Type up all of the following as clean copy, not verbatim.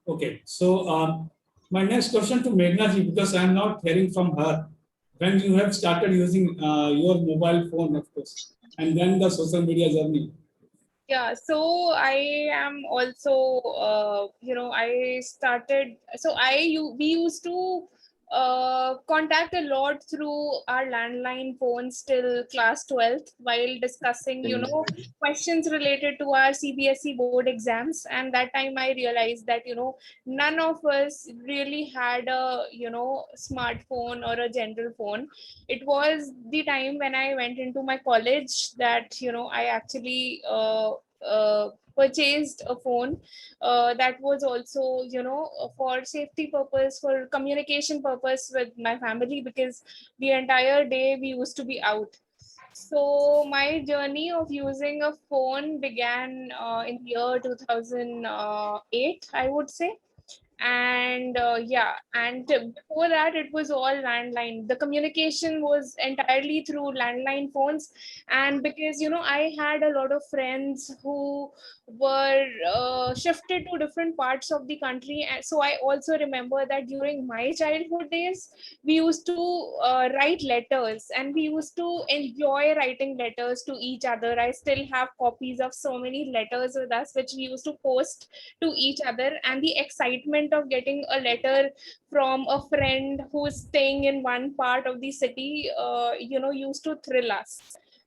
Okay, so my next question to Meghna ji, because I am not hearing from her, when you have started using your mobile phone, of course, and then the social media journey. Yeah, so I am also, I started, so we used to contact a lot through our landline phones till class 12th while discussing, questions related to our CBSE board exams. And that time I realized that, none of us really had a, smartphone or a general phone. It was the time when I went into my college that I actually purchased a phone that was also for safety purpose, for communication purpose with my family, because the entire day we used to be out. So my journey of using a phone began in the year 2008, I would say. And yeah, and before that it was all landline. The communication was entirely through landline phones. And because I had a lot of friends who were shifted to different parts of the country, and so I also remember that during my childhood days we used to write letters, and we used to enjoy writing letters to each other. I still have copies of so many letters with us which we used to post to each other, and the excitement of getting a letter from a friend who's staying in one part of the city used to thrill us.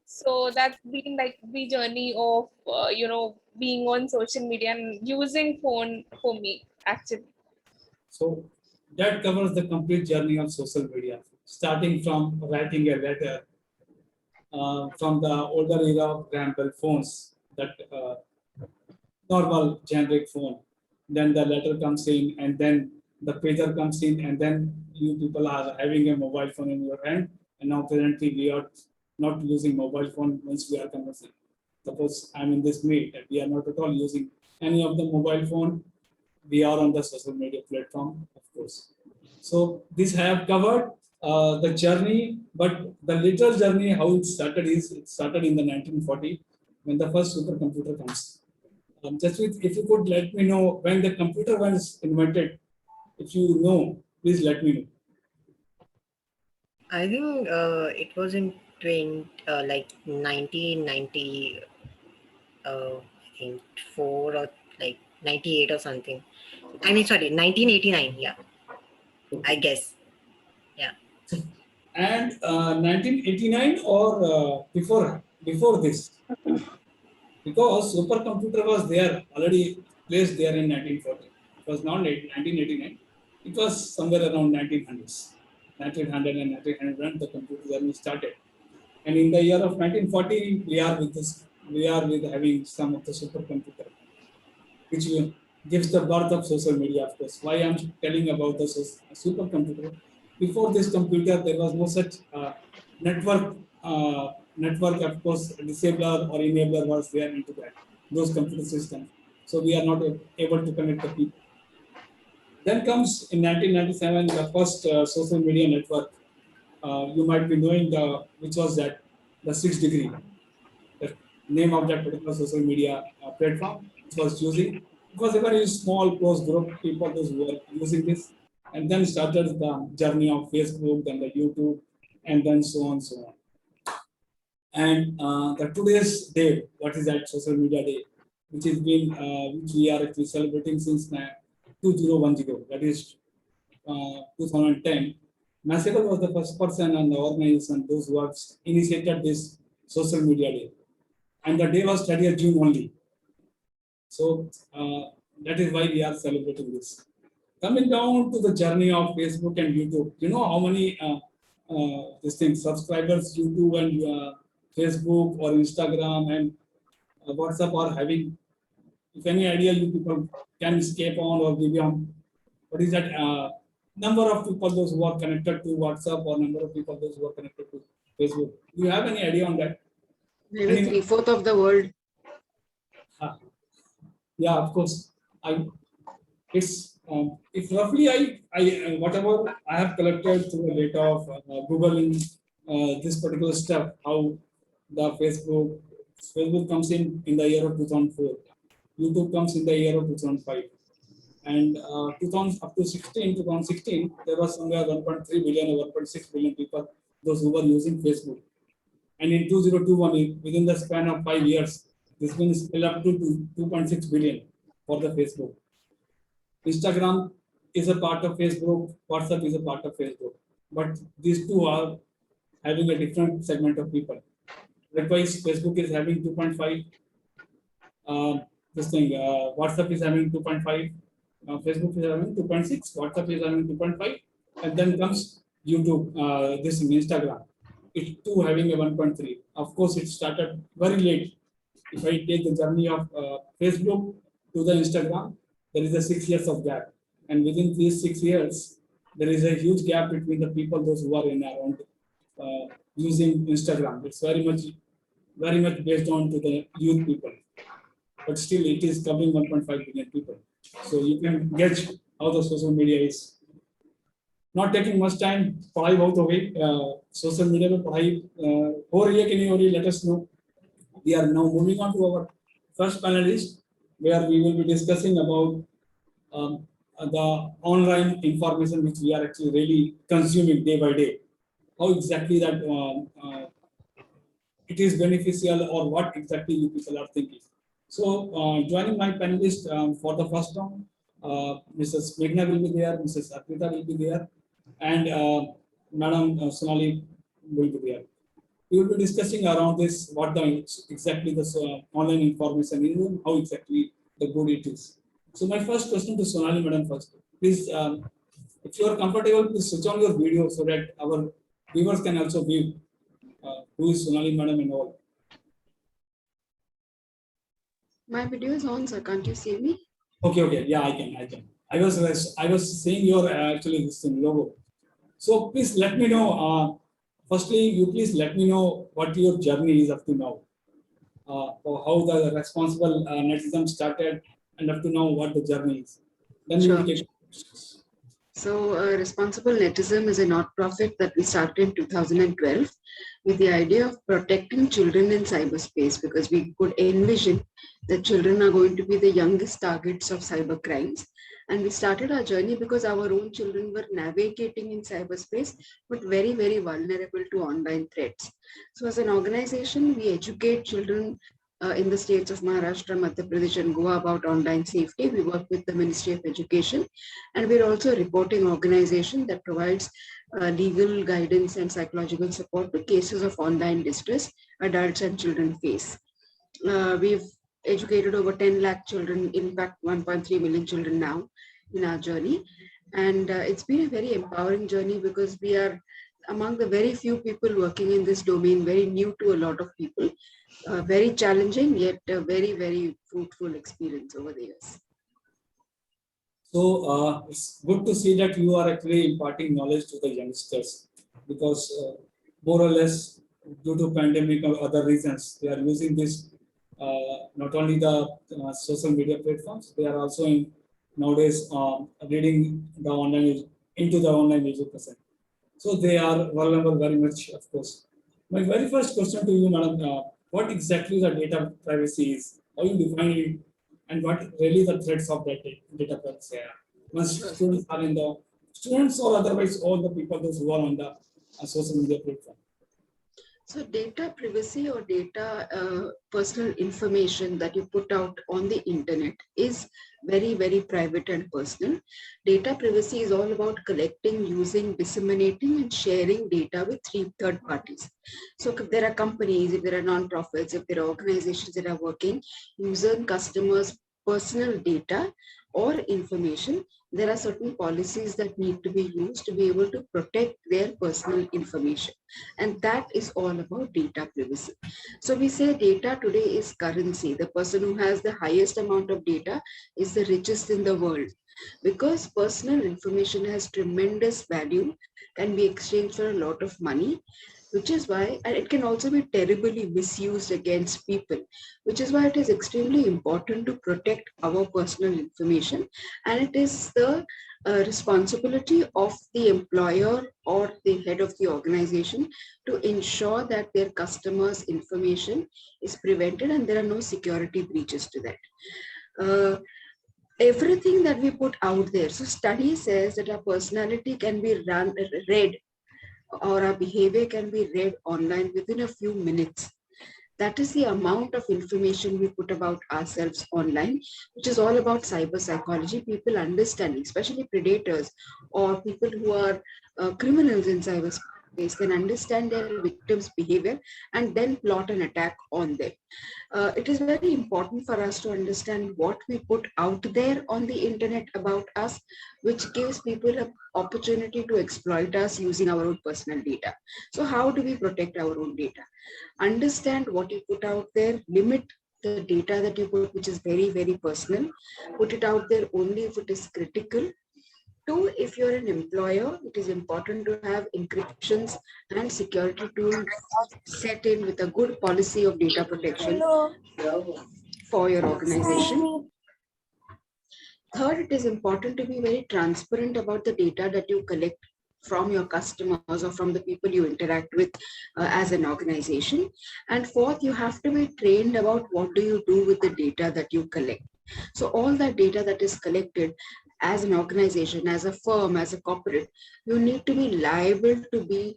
So that's been like the journey of being on social media and using phone for me actually. So that covers the complete journey of social media, starting from writing a letter from the older era of grandpa phones, that normal generic phone. Then the letter comes in, and then the pager comes in, and then you people are having a mobile phone in your hand. And now currently we are not using mobile phone once we are conversing. Suppose I'm in this meet and we are not at all using any of the mobile phone. We are on the social media platform, of course. So this I have covered the journey, but the literal journey, how it started is it started in the 1940 when the first supercomputer comes. Just if you could let me know when the computer was invented, if you know, please let me know. I think it was in 1990, I think 4 or like 98 or something. I mean, sorry, 1989. Yeah, I guess. Yeah. And 1989 or before this, because supercomputer was there already placed there in 1940. It was not 1989. It was somewhere around 1900s. 1900 and 1900 when the computer journey started. And in the year of 1940, we are with this. We are with having some of the supercomputer, which gives the birth of social media. Of course, why I'm telling about the supercomputer. Before this computer, there was no such network. Network, of course, disabler or enabler was there into that those computer systems. So we are not able to connect the people. Then comes in 1997 the first social media network. You might be knowing which was that the 6 degree, the name of that particular social media platform which was using. It was a very small, close group of people who were using this, and then started the journey of Facebook, then the YouTube, and then so on, so on. And the today's day, what is that social media day, which is been which we are actually celebrating since 2010, that is 2010. Massacre was the first person and the organization those who have initiated this social media day, and the day was 30th June only. So that is why we are celebrating this. Coming down to the journey of Facebook and YouTube, you know how many this thing subscribers YouTube and Facebook or Instagram and WhatsApp are having. If any idea you people can escape on or give you what is that number of people those who are connected to WhatsApp or number of people those who are connected to Facebook. Do you have any idea on that? Maybe 3/4 of the world. Yeah, of course. It's roughly I whatever I have collected through the data of googling this particular stuff, how the Facebook comes in the year of 2004, YouTube comes in the year of 2005, And 2000 up to 2016, there was somewhere 1.3 billion or 1.6 billion people, those who were using Facebook. And in 2021, within the span of 5 years, this will scale up to 2.6 billion for the Facebook. Instagram is a part of Facebook, WhatsApp is a part of Facebook. But these two are having a different segment of people. Likewise, Facebook is having 2.5. WhatsApp is having 2.5. Facebook is having 2.6. WhatsApp is having 2.5. And then comes YouTube, this Instagram. It too having a 1.3. Of course, it started very late. If I take the journey of Facebook to the Instagram, there is a 6 years of gap. And within these 6 years, there is a huge gap between the people, those who are in around using Instagram. It's very much based on to the youth people. But still, it is covering 1.5 billion people. So you can gauge how the social media is. Not taking much time, पढ़ाई बहुत हो गई. Social media में पढ़ाई हो रही है कि नहीं हो रही? Let us know. We are now moving on to our first panelist, where we will be discussing about the online information which we are actually really consuming day by day. How exactly that it is beneficial, or what exactly you people are thinking. So, joining my panelist for the first round, Mrs. Meghna will be there, Mrs. Arpita will be there, and Madam Sonali will be there. We will be discussing around this, what the exactly the online information is, and how exactly the good it is. So my first question to Sonali Madam first. Please, if you are comfortable, please switch on your video so that our viewers can also view who is Sonali Madam and all. My video is on, sir. Can't you see me? Okay, yeah, I can. I was seeing your actually this logo. So please let me know. Firstly, you please let me know what your journey is up to now. Or how the responsible netizen started, and up to now what the journey is. Then we will Sure. take. So, Responsible Netism is a not-profit that we started in 2012 with the idea of protecting children in cyberspace, because we could envision that children are going to be the youngest targets of cyber crimes. And we started our journey because our own children were navigating in cyberspace, but very, very vulnerable to online threats. So as an organization, we educate children in the states of Maharashtra, Madhya Pradesh, and Goa about online safety. We work with the Ministry of Education, and we're also a reporting organization that provides legal guidance and psychological support to cases of online distress adults and children face. We've educated over 10 lakh children, in fact 1.3 million children now in our journey. And it's been a very empowering journey because we are among the very few people working in this domain, very new to a lot of people, very challenging, yet a very, very fruitful experience over the years. So it's good to see that you are actually imparting knowledge to the youngsters, because more or less due to pandemic or other reasons, they are using this not only the social media platforms, they are also in nowadays reading the online into the online education. So they are vulnerable very much, of course. My very first question to you, Madam, what exactly the data privacy is? How you define it, and what really the threats of that data privacy are? Once students are in the students, or otherwise all the people those who are on the social media platform. So data privacy or data personal information that you put out on the internet is very, very private and personal. Data privacy is all about collecting, using, disseminating, and sharing data with third parties. So if there are companies, if there are non-profits, if there are organizations that are working using customers' personal data or information, there are certain policies that need to be used to be able to protect their personal information. And that is all about data privacy. So we say data today is currency. The person who has the highest amount of data is the richest in the world, because personal information has tremendous value, can be exchanged for a lot of money, which is why, and it can also be terribly misused against people, which is why it is extremely important to protect our personal information. And it is the responsibility of the employer or the head of the organization to ensure that their customers' information is prevented and there are no security breaches to that. everything that we put out there. So study says that our personality can be read, or our behavior can be read online within a few minutes. That is the amount of information we put about ourselves online, which is all about cyber psychology. People understanding, especially predators or people who are criminals in cyberspace, can understand their victims' behavior and then plot an attack on them. It is very important for us to understand what we put out there on the internet about us, which gives people an opportunity to exploit us using our own personal data. So how do we protect our own data? Understand what you put out there, limit the data that you put, which is very, very personal. Put it out there only if it is critical. Two, if you're an employer, it is important to have encryptions and security tools set in with a good policy of data protection for your organization. Third, it is important to be very transparent about the data that you collect from your customers or from the people you interact with as an organization. And fourth, you have to be trained about what do you do with the data that you collect. So all that data that is collected as an organization, as a firm, as a corporate, you need to be liable to be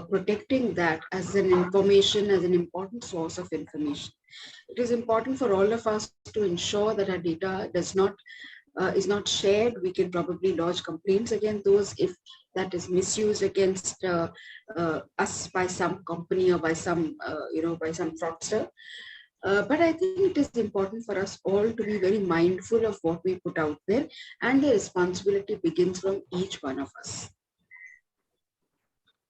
protecting that as an information, as an important source of information. It is important for all of us to ensure that our data is not shared. We can probably lodge complaints against those if that is misused against us by some company or by some by some fraudster. But I think it is important for us all to be very mindful of what we put out there, and the responsibility begins from each one of us.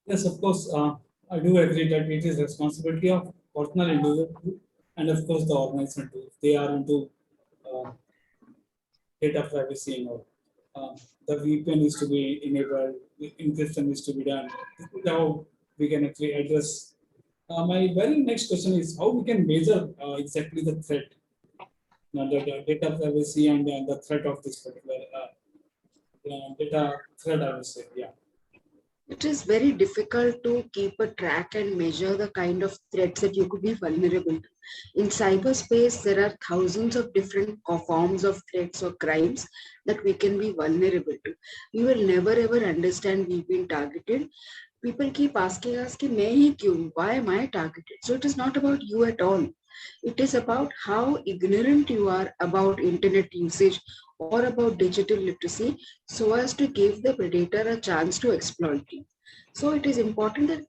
Yes, of course, I do agree that it is responsibility of personal individual and of course the organization too. If they are into data privacy and all. The VPN needs to be enabled, the encryption needs to be done. This is how we can actually address. My very next question is how we can measure exactly the threat, the data privacy and the threat of this particular data threat, I would say, yeah. It is very difficult to keep a track and measure the kind of threats that you could be vulnerable to. In cyberspace, there are thousands of different forms of threats or crimes that we can be vulnerable to. We will never ever understand we've been targeted. People keep asking us, why am I targeted? So it is not about you at all. It is about how ignorant you are about internet usage or about digital literacy, so as to give the predator a chance to exploit you. So it is important that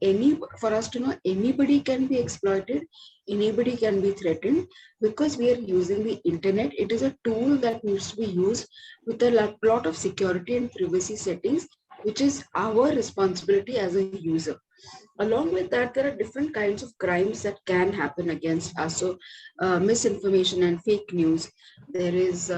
for us to know anybody can be exploited, anybody can be threatened, because we are using the internet. It is a tool that needs to be used with a lot of security and privacy settings, which is our responsibility as a user. Along with that, there are different kinds of crimes that can happen against us. So misinformation and fake news. There is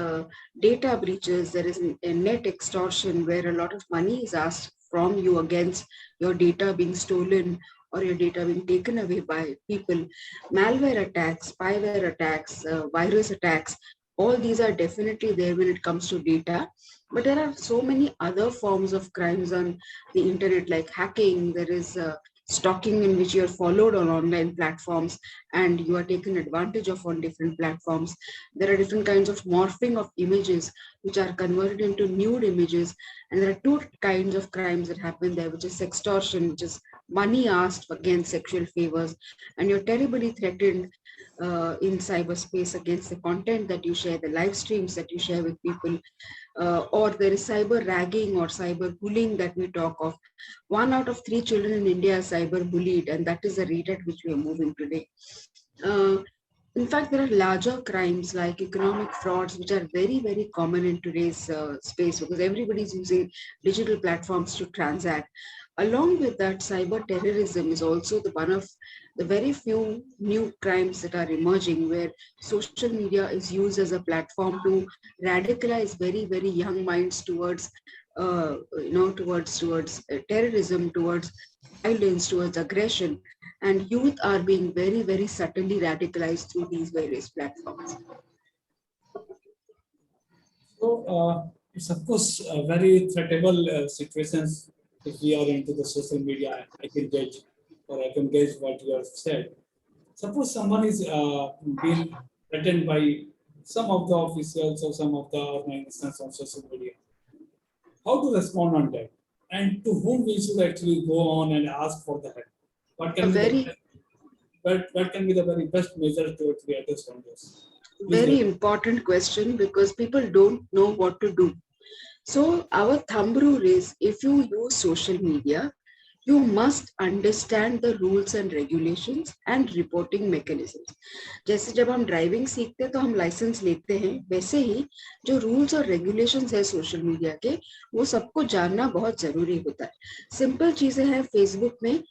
data breaches. There is a net extortion where a lot of money is asked from you against your data being stolen or your data being taken away by people. Malware attacks, spyware attacks, virus attacks. All these are definitely there when it comes to data. But there are so many other forms of crimes on the internet, like hacking. There is stalking, in which you're followed on online platforms and you are taken advantage of on different platforms. There are different kinds of morphing of images which are converted into nude images. And there are two kinds of crimes that happen there, which is sextortion, which is money asked against sexual favors. And you're terribly threatened in cyberspace against the content that you share, the live streams that you share with people. Or there is cyber ragging or cyber bullying that we talk of. 1 out of 3 children in India are cyber bullied, and that is the rate at which we are moving today. In fact, there are larger crimes like economic frauds, which are very, very common in today's space, because everybody is using digital platforms to transact. Along with that, cyber terrorism is also one of the very few new crimes that are emerging, where social media is used as a platform to radicalize very, very young minds towards towards terrorism, towards violence, towards aggression. And youth are being very, very subtly radicalized through these various platforms. So it's of course very threatable situations if we are into the social media. I can judge or I can guess what you have said. Suppose someone is being threatened by some of the officials or some of the organizations on social media. How to respond on that, and to whom we should actually go on and ask for the help. What A can be very, the what can be the very best measure to actually address on this? Please very let- important question because people don't know what to do. So our thumb rule is if you use social media, you must understand the rules and regulations and reporting mechanisms. जैसे जब हम driving सीखते हैं तो हम licence लेते हैं, वैसे ही जो रूल्स और रेगुलेशंस है सोशल मीडिया के, वो सबको जानना बहुत जरूरी होता है। सिंपल चीजें हैं, फेसबुक में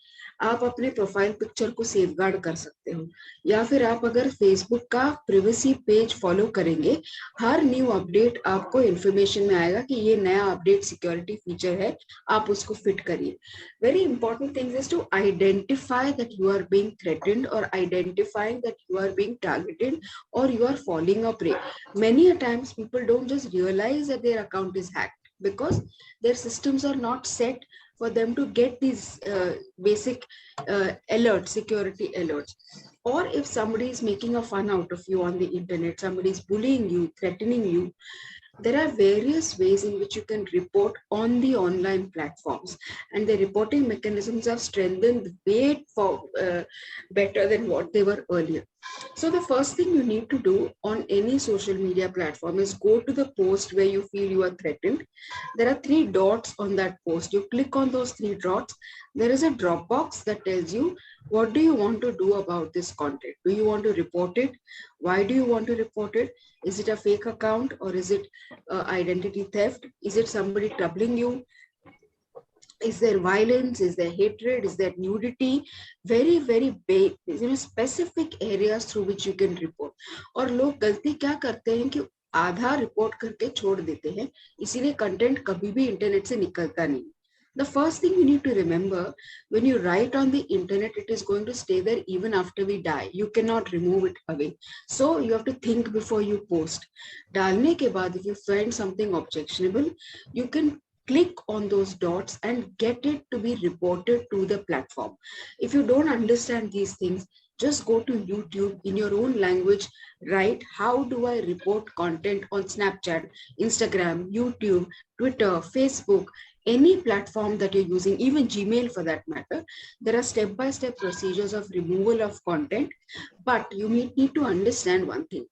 आप अपने प्रोफाइल पिक्चर को सेफगार्ड कर सकते हो, या फिर आप अगर फेसबुक का प्रिवेसी पेज फॉलो करेंगे, हर न्यू अपडेट आपको इंफॉर्मेशन में आएगा कि ये नया अपडेट सिक्योरिटी फीचर है, आप उसको फिट करिए। Very important thing is to identify that you are being threatened or identifying that you are being targeted or you are falling a prey. Many a times people don't just realize that their account is hacked because their systems are not set for them to get these basic alerts, security alerts. Or if somebody is making a fun out of you on the internet, somebody is bullying you, threatening you, there are various ways in which you can report on the online platforms, and the reporting mechanisms have strengthened way for better than what they were earlier. So the first thing you need to do on any social media platform is go to the post where you feel you are threatened. There are 3 dots on that post. You click on those 3 dots. There is a drop box that tells you what do you want to do about this content. Do you want to report it? Why do you want to report it? Is it a fake account or is it identity theft? Is it somebody troubling you? Is there violence? Is there hatred? Is there nudity? Very, very big, specific areas through which you can report. और लोग गलती क्या करते हैं कि आधा report करके छोड़ देते हैं, इसीलिए कंटेंट कभी भी इंटरनेट से निकलता नहीं। The first thing you need to remember, when you write on the internet, it is going to stay there even after we die. You cannot remove it away. So you have to think before you post. डालने के बाद, if you find something objectionable, you can click on those dots and get it to be reported to the platform. If you don't understand these things, just go to YouTube in your own language, write how do I report content on Snapchat, Instagram, YouTube, Twitter, Facebook, any platform that you're using, even Gmail for that matter. There are step-by-step procedures of removal of content, but you need to understand one thing.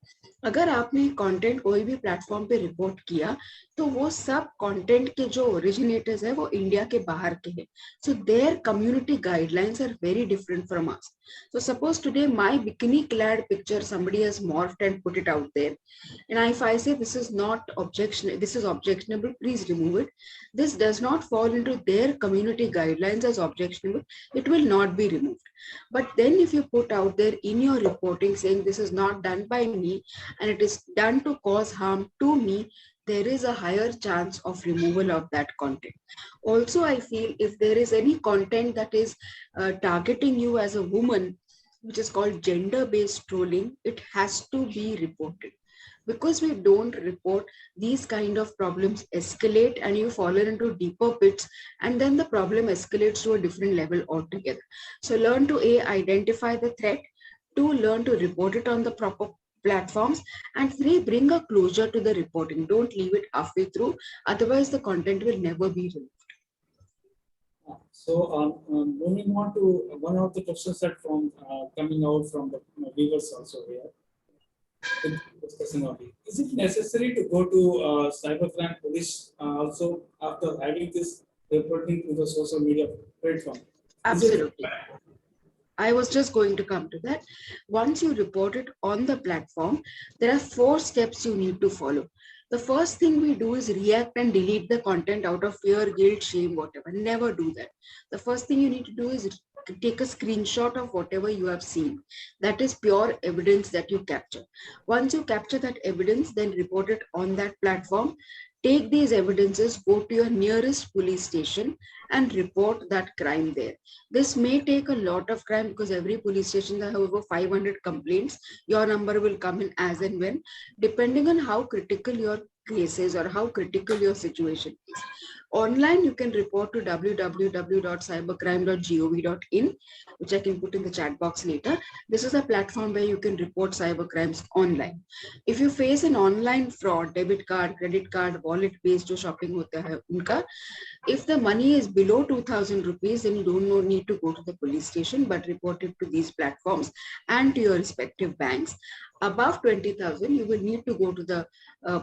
अगर आपने content कोई भी platform पे report किया तो वो सब content के जो ओरिजिनेटर्स है वो इंडिया के बाहर के हैं, so their community guidelines are very different from us. So suppose today my bikini clad picture somebody has morphed and put it out there, and if I say this is not this is objectionable, please remove it, this does not fall into their community guidelines as objectionable, it will not be removed. But then if you put out there in your reporting saying this is not done by me and it is done to cause harm to me, there is a higher chance of removal of that content. Also, I feel if there is any content that is targeting you as a woman, which is called gender-based trolling, it has to be reported. Because we don't report, these kind of problems escalate and you fall into deeper pits, and then the problem escalates to a different level altogether. So learn to identify the threat, 2, learn to report it on the proper platforms, and 3, bring a closure to the reporting. Don't leave it halfway through, otherwise the content will never be removed. So moving on to one of the questions that from coming out from the viewers also here. Discussing on it. Is it necessary to go to cybercrime police also after having this reporting to the social media platform? Absolutely. I was just going to come to that. Once you report it on the platform, there are 4 steps you need to follow. The first thing we do is react and delete the content out of fear, guilt, shame, whatever. Never do that. The first thing you need to do is take a screenshot of whatever you have seen. That is pure evidence that you capture. Once you capture that evidence, then report it on that platform. Take these evidences, go to your nearest police station and report that crime there. This may take a lot of time because every police station has over 500 complaints. Your number will come in as and when, depending on how critical your case is or how critical your situation is. Online, you can report to www.cybercrime.gov.in, which I can put in the chat box later. This is a platform where you can report cyber crimes online. If you face an online fraud, debit card, credit card, wallet based जो shopping होता है उनका, if the money is below 2,000 rupees, then you don't need to go to the police station, but report it to these platforms and to your respective banks. Above 20,000, you will need to go to the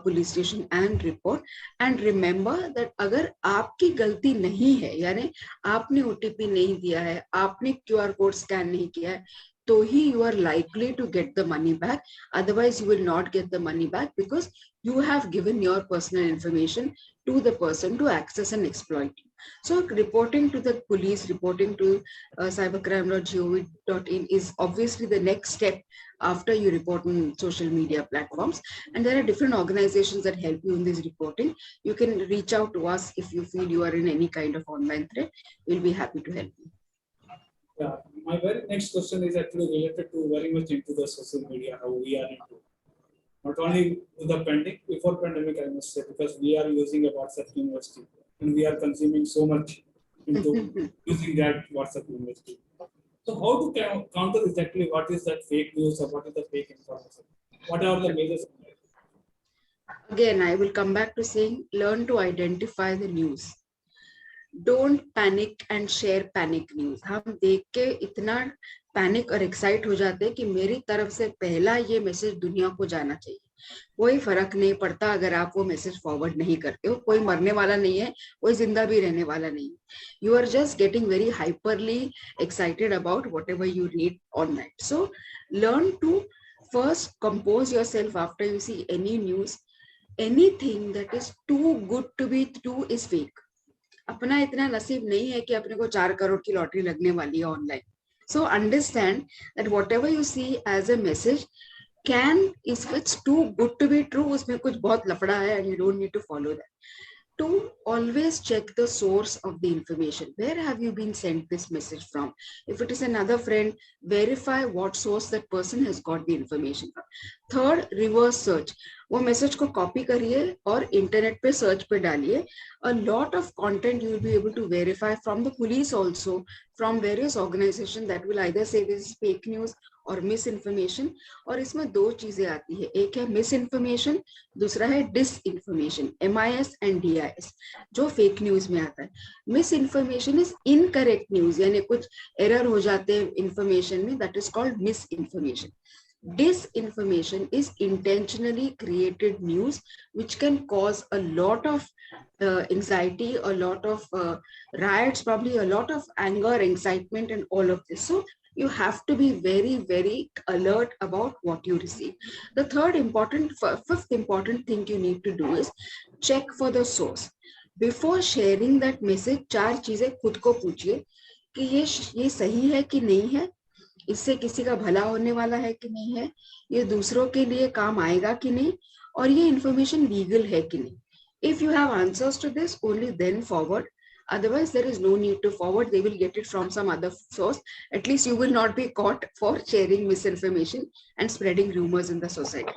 police station and report. And remember that अगर आपकी गलती नहीं है, यानी आपने OTP नहीं दिया है, आपने QR code scan नहीं किया है, तो ही you are likely to get the money back. Otherwise, you will not get the money back because you have given your personal information to the person to access and exploit you. So reporting to the police, reporting to cybercrime.gov.in is obviously the next step after you report on social media platforms. And there are different organizations that help you in this reporting. You can reach out to us if you feel you are in any kind of online threat. We'll be happy to help you. Yeah, my very next question is actually related to very much into the social media, how we are into. Not only to the pandemic, before pandemic, I must say, because we are using a WhatsApp University and we are consuming so much into using that WhatsApp University. So how to counter exactly what is that fake news or what is the fake information? What are the measures? Again, I will come back to saying, learn to identify the news. Don't panic and share panic news. हम देख के इतना panic और excite हो जाते हैं कि मेरी तरफ से पहला ये मैसेज दुनिया को जाना चाहिए. कोई फर्क नहीं पड़ता अगर आप वो मैसेज फॉरवर्ड नहीं करते हो. कोई मरने वाला नहीं है, कोई जिंदा भी रहने वाला नहीं. You are just getting very hyperly excited about whatever you read online. So learn to first compose yourself after you see any news. Anything that is too good to be true is fake. अपना इतना नसीब नहीं है कि अपने को 4 करोड़ की lottery लगने वाली है online. So understand that whatever you see as a message can, if it's too good to be true, उसमें कुछ बहुत लफड़ा है and you don't need to follow that. To always check the source of the information. Where have you been sent this message from? If it is another friend, verify what source that person has got the information from. Third, reverse search. वो message को copy करिए और internet पे search पे डालिए. A lot of content you will be able to verify from the police also, from various organizations that will either say this is fake news और misinformation. और इसमें दो चीजें आती है, एक है misinformation, दूसरा है disinformation, MIS and DIS, जो fake news में आता है. Misinformation is incorrect news, यानी कुछ error हो जाते हैं information में, that is called misinformation. Disinformation is intentionally created news which can cause a lot of anxiety, a lot of riots, probably a lot of anger, excitement, and all of this. So you have to be very, very alert about what you receive. The fifth important thing you need to do is check for the source. Before sharing that message, 4 चीजें खुद को पूछिए कि ये सही है कि नहीं है, इससे किसी का भला होने वाला है कि नहीं है, ये दूसरों के लिए काम आएगा कि नहीं, और ये इंफॉर्मेशन लीगल है कि नहीं. If you have answers to this, only then forward. Otherwise, there is no need to forward. They will get it from some other source. At least you will not be caught for sharing misinformation and spreading rumors in the society.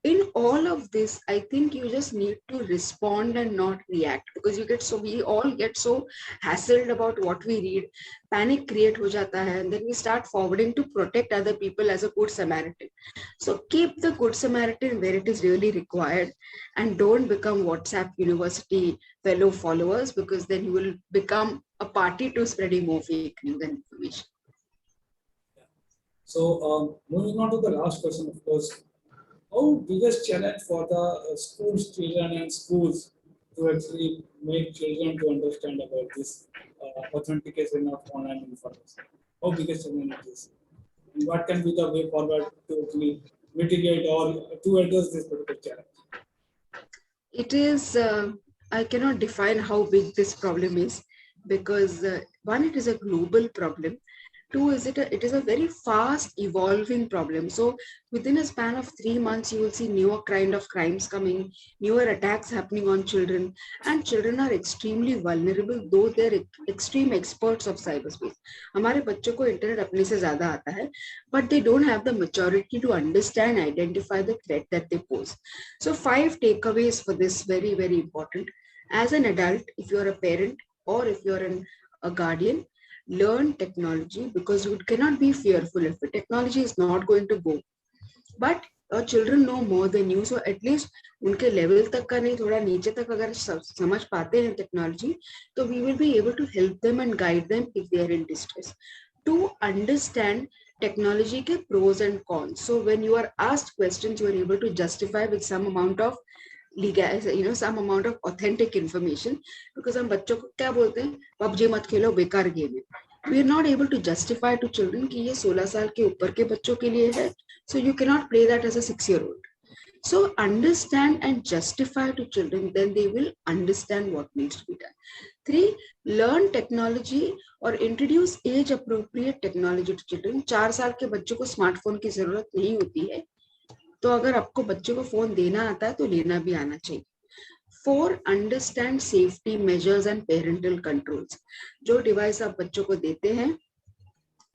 In all of this, I think you just need to respond and not react, because we all get so hassled about what we read. Panic create ho jata hai, and then we start forwarding to protect other people as a good Samaritan. So keep the good Samaritan where it is really required, and don't become WhatsApp University fellow followers, because then you will become a party to spreading more fake news and information. So moving on to the last question, of course. How biggest challenge for the schools, children and schools to actually make children to understand about this authentication of online information? How biggest challenge it is? And what can be the way forward to actually mitigate or to address this particular challenge? It is, I cannot define how big this problem is, because one, it is a global problem. Two, it is a very fast evolving problem. So within a span of 3 months, you will see newer kind of crimes coming, newer attacks happening on children, and children are extremely vulnerable, though they're extreme experts of cyberspace. हमारे बच्चों को internet अपने से ज़्यादा आता है, but they don't have the maturity to understand, identify the threat that they pose. So 5 takeaways for this, very, very important. As an adult, if you're a parent or if you're a guardian, learn technology, because you cannot be fearful if the technology is not going to go. But children know more than you, so at least उनके level तक का नहीं, थोड़ा नीचे तक अगर समझ पाते हैं टेक्नोलॉजी, तो we will be able to help them and guide them if they are in distress. To understand technology के pros and cons. So when you are asked questions, you are able to justify with some amount of legal, some amount of authentic information. Because हम बच्चों को क्या बोलते हैं, PUBG मत खेलो, बेकार game है. We are not able to justify to children कि ये 16 साल के ऊपर के बच्चों के लिए है, so you cannot play that as a 6-year-old. So understand and justify to children, then they will understand what needs to be done. 3, learn technology or introduce age appropriate technology to children. 4 साल के बच्चों को smartphone की जरूरत नहीं होती है, तो अगर आपको बच्चे को फोन देना आता है तो लेना भी आना चाहिए. 4, understand safety measures and parental controls. जो डिवाइस आप बच्चों को देते हैं,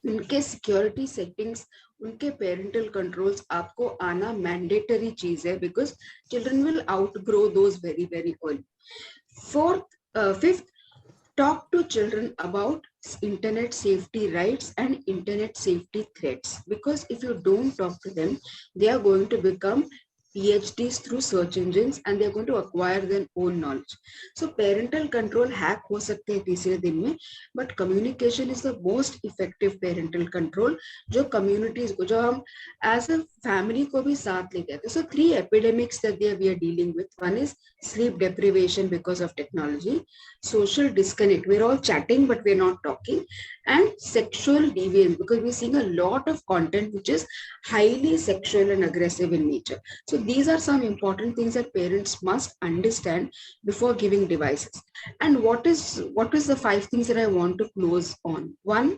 उनके सिक्योरिटी सेटिंग्स, उनके पेरेंटल कंट्रोल्स आपको आना मैंडेटरी चीज है, because children will outgrow those very very early. 5th, talk to children about internet safety rights and internet safety threats, because if you don't talk to them, they are going to become PhDs through search engines and they are going to acquire their own knowledge. So parental control hack हो सकते हैं तीसरे दिन में, but communication is the most effective parental control जो communities को, जो हम as a family को भी साथ लेके आते हैं. So 3 epidemics that we are dealing with. One is sleep deprivation because of technology, social disconnect, we're all chatting but we're not talking, and sexual deviance, because we're seeing a lot of content which is highly sexual and aggressive in nature. So these are some important things that parents must understand before giving devices. And what is the 5 things that I want to close on? 1,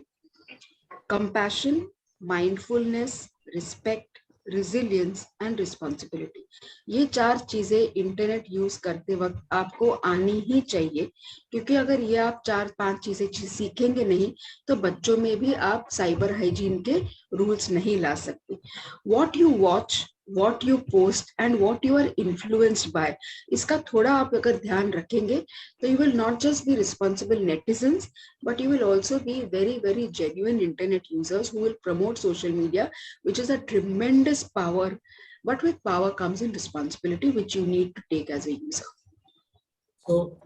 compassion, mindfulness, respect, resilience and responsibility. ये 4 चीजें internet use करते वक्त आपको आनी ही चाहिए, क्योंकि अगर ये आप 4-5 चीजें सीखेंगे नहीं तो बच्चों में भी आप साइबर हाइजीन के रूल्स नहीं ला सकते. What you watch, what you post and what you are influenced by, इसका थोड़ा आप अगर ध्यान रखेंगे तो you will not just be responsible netizens, but you will also be very very genuine internet users who will promote social media, which is a tremendous power, but with power comes in responsibility which you need to take as a user. So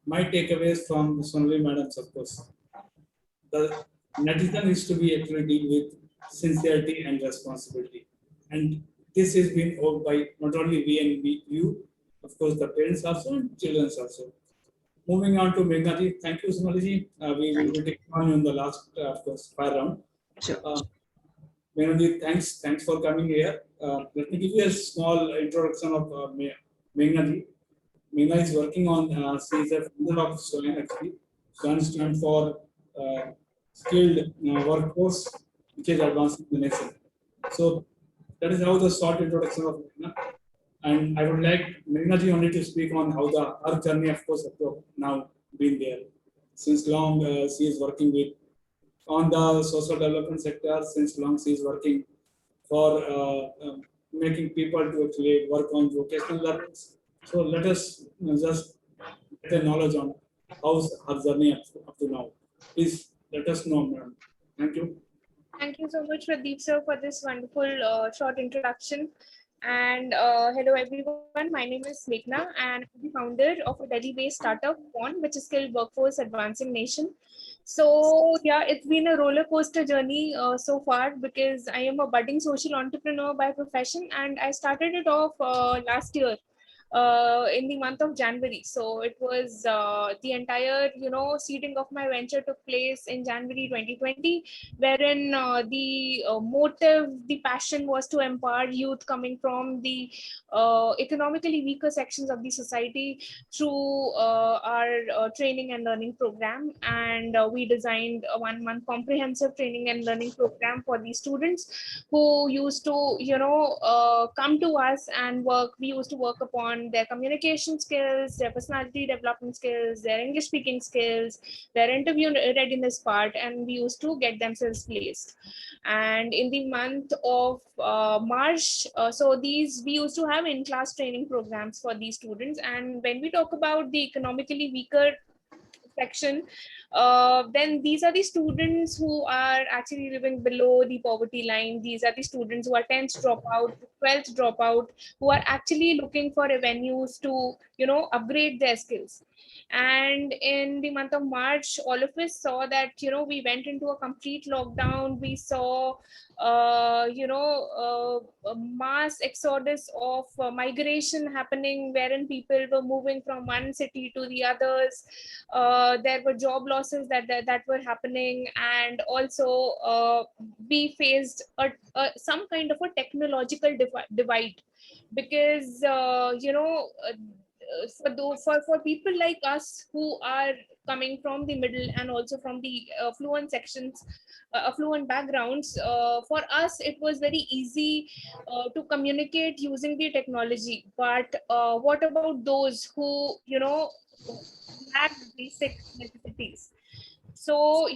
my takeaways from Sonali madams, of course, the netizen is to be actually deal with sincerity and responsibility, and this is being held by not only we and you, of course, the parents also and children also. Moving on to Meghnadi, thank you, Sonali. We will be taking on in the last, of course, 5 round. Sure. Meghnadi, thanks for coming here. Let me give you a small introduction of Meghnadi. Meena is working on, she is a founder of SWAN actually. SWAN stands for Skilled Workforce, which is advancing the nation. So that is how the short introduction of Meena. And I would like Meena ji only to speak on how her journey, of course, up to now been there. Since long, she is working with on the social development sector. Since long, she is working for making people to actually work on vocational learnings. So let us just get a knowledge on how's her journey up to now. Please let us know, madam. Thank you. Thank you so much, Pradeep sir, for this wonderful short introduction. And hello everyone, my name is Meghna and I'm the founder of a Delhi-based startup, SWAN, which is Skilled Workforce Advancing Nation. So yeah, it's been a roller coaster journey so far, because I am a budding social entrepreneur by profession, and I started it off last year. In the month of January. So it was the entire, seeding of my venture took place in January 2020, wherein the motive, the passion was to empower youth coming from the economically weaker sections of the society through our training and learning program. And we designed a 1-month comprehensive training and learning program for the students who used to, come to us and work. We used to work upon them their communication skills, their personality development skills, their English speaking skills, their interview readiness part, and we used to get themselves placed. And in the month of March, so these we used to have in-class training programs for these students. And when we talk about the economically weaker section, then these are the students who are actually living below the poverty line. These are the students who are 10th dropout, 12th dropout, who are actually looking for avenues to, upgrade their skills. And in the month of March, all of us saw that, we went into a complete lockdown. We saw, a mass exodus of migration happening, wherein people were moving from one city to the others. There were job losses that were happening, and also we faced some kind of a technological divide, because for people like us who are coming from the middle and also from the affluent sections, affluent backgrounds, for us it was very easy to communicate using the technology. But what about those who lack basic necessities? So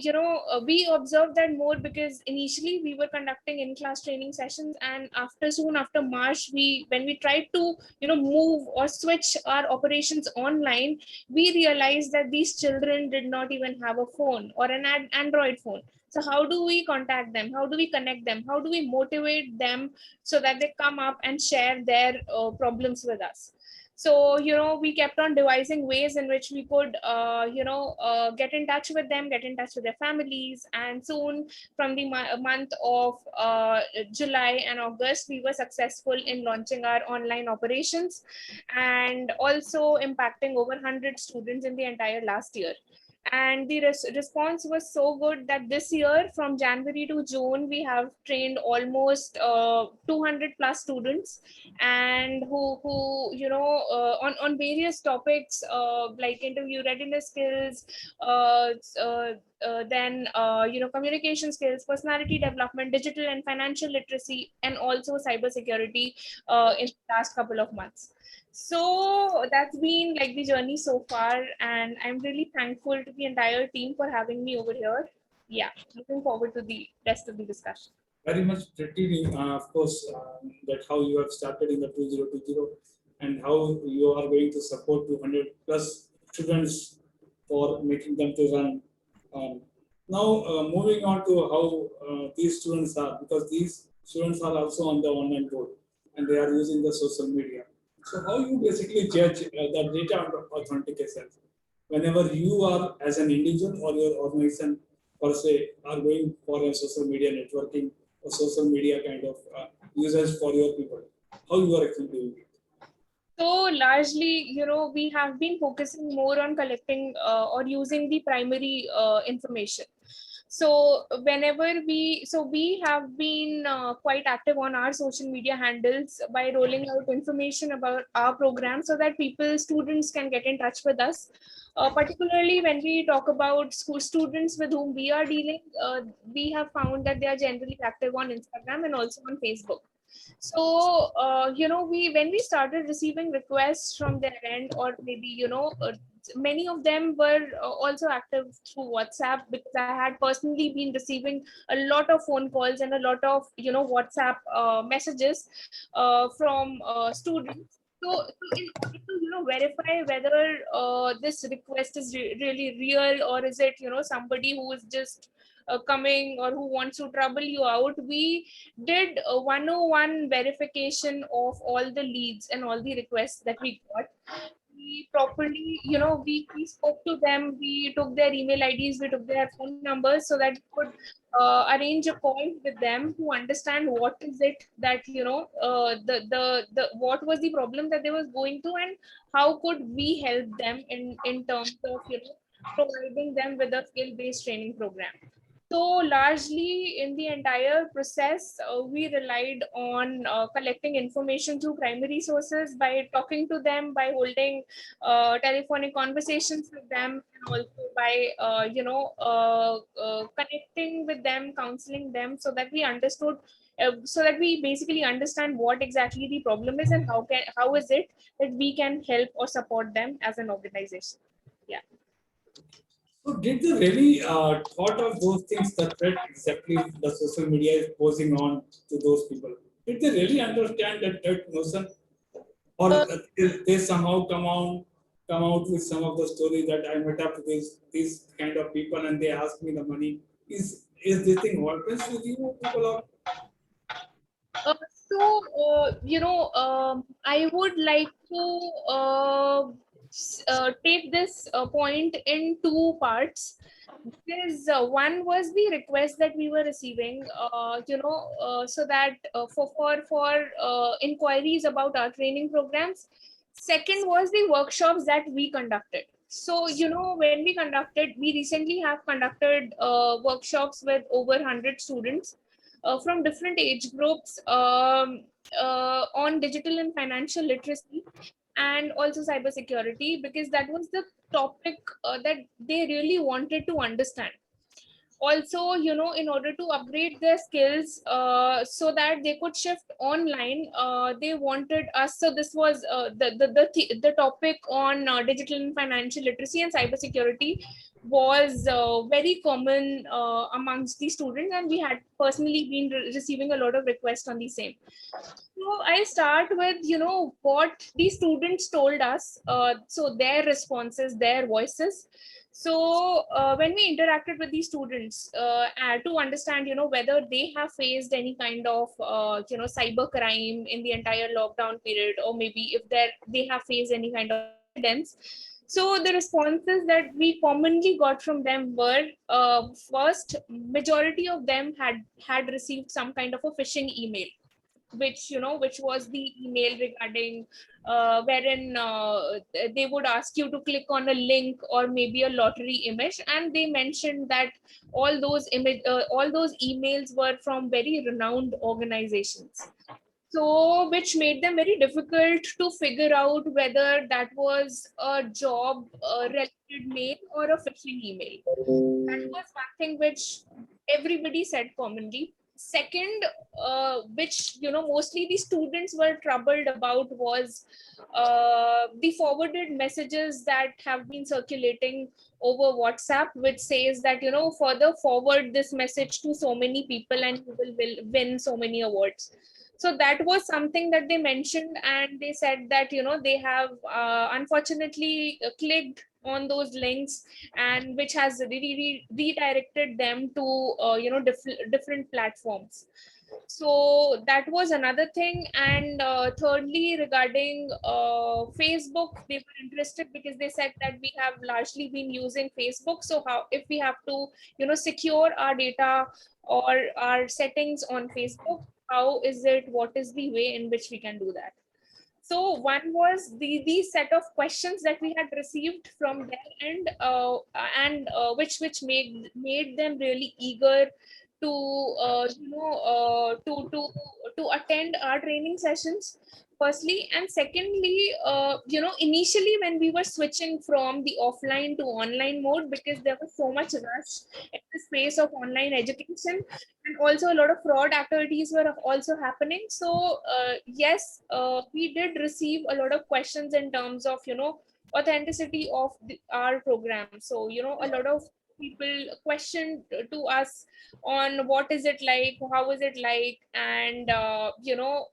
we observed that more, because initially we were conducting in-class training sessions, and soon after March, when we tried to move or switch our operations online, we realized that these children did not even have a phone or an Android phone. So how do we contact them? How do we connect them? How do we motivate them so that they come up and share their problems with us? So we kept on devising ways in which we could get in touch with them, get in touch with their families. And soon, from the month of July and August, we were successful in launching our online operations, and also impacting over 100 students in the entire last year. And the response was so good that this year, from January to June, we have trained almost 200 plus students, and who on various topics, like interview readiness skills, then communication skills, personality development, digital and financial literacy, and also cybersecurity in the last couple of months. So that's been like the journey so far, and I'm really thankful to the entire team for having me over here. Yeah, looking forward to the rest of the discussion. Very much pretty, of course, that how you have started in the 2020 and how you are going to support 200 plus students for making them to run. Now, moving on to how these students are, because these students are also on the online board and they are using the social media. So how you basically judge the data authentication whenever you are as an individual or your organization per se are going for a social media networking or social media kind of users for your people? How you are actually doing it? So largely, we have been focusing more on collecting or using the primary information. So we have been quite active on our social media handles by rolling out information about our program, so that students can get in touch with us. Particularly when we talk about school students with whom we are dealing, we have found that they are generally active on Instagram and also on Facebook. So when we started receiving requests from their end, or maybe many of them were also active through WhatsApp, because I had personally been receiving a lot of phone calls and a lot of WhatsApp messages from students. So in order to verify whether this request is really real, or is it somebody who is just coming or who wants to trouble you out, we did a 101 verification of all the leads and all the requests that we got. We properly, we spoke to them, we took their email IDs, we took their phone numbers, so that we could arrange a call with them to understand what is it that the what was the problem that they was going through, and how could we help them in terms of providing them with a skill-based training program. So largely in the entire process, we relied on collecting information through primary sources, by talking to them, by holding telephonic conversations with them, and also by connecting with them, counseling them, so that we understood so that we basically understand what exactly the problem is and how is it that we can help or support them as an organization. Yeah. So did they really thought of those things, the threat exactly the social media is posing on to those people? Did they really understand that threat notion? Or they somehow come out with some of the story that I met up with these kind of people and they ask me the money. Is this thing happens with you people or I would like to take this point in two parts. Because one was the request that we were receiving, so that for inquiries about our training programs. Second was the workshops that we conducted. So, when we recently have conducted workshops with over 100 students from different age groups on digital and financial literacy and also cybersecurity, because that was the topic that they really wanted to understand. Also, in order to upgrade their skills so that they could shift online, they wanted us. So this was the topic on digital and financial literacy and cybersecurity was very common amongst the students, and we had personally been receiving a lot of requests on the same. So I start with what the students told us, so their responses, their voices. So when we interacted with the students to understand whether they have faced any kind of cyber crime in the entire lockdown period, or maybe if they have faced any kind of incidents. So the responses that we commonly got from them were, first, majority of them had received some kind of a phishing email, which was the email regarding wherein they would ask you to click on a link or maybe a lottery image, and they mentioned that all those emails were from very renowned organizations. So which made them very difficult to figure out whether that was a job related mail or a phishing email. That was one thing which everybody said commonly. Second, which mostly the students were troubled about, was the forwarded messages that have been circulating over WhatsApp, which says that further forward this message to so many people and you will win so many awards. So that was something that they mentioned, and they said that they have unfortunately clicked on those links, and which has redirected them to different platforms. So that was another thing. And thirdly, regarding Facebook, they were interested because they said that we have largely been using Facebook. So how, if we have to secure our data or our settings on Facebook, how is it, what is the way in which we can do that? So one was the set of questions that we had received from their end, and which made them really eager to to attend our training sessions, firstly. And secondly, initially when we were switching from the offline to online mode, because there was so much rush in the space of online education, and also a lot of fraud activities were also happening. So yes, we did receive a lot of questions in terms of authenticity of our program. So a lot of people questioned to us on what is it like, how is it like. And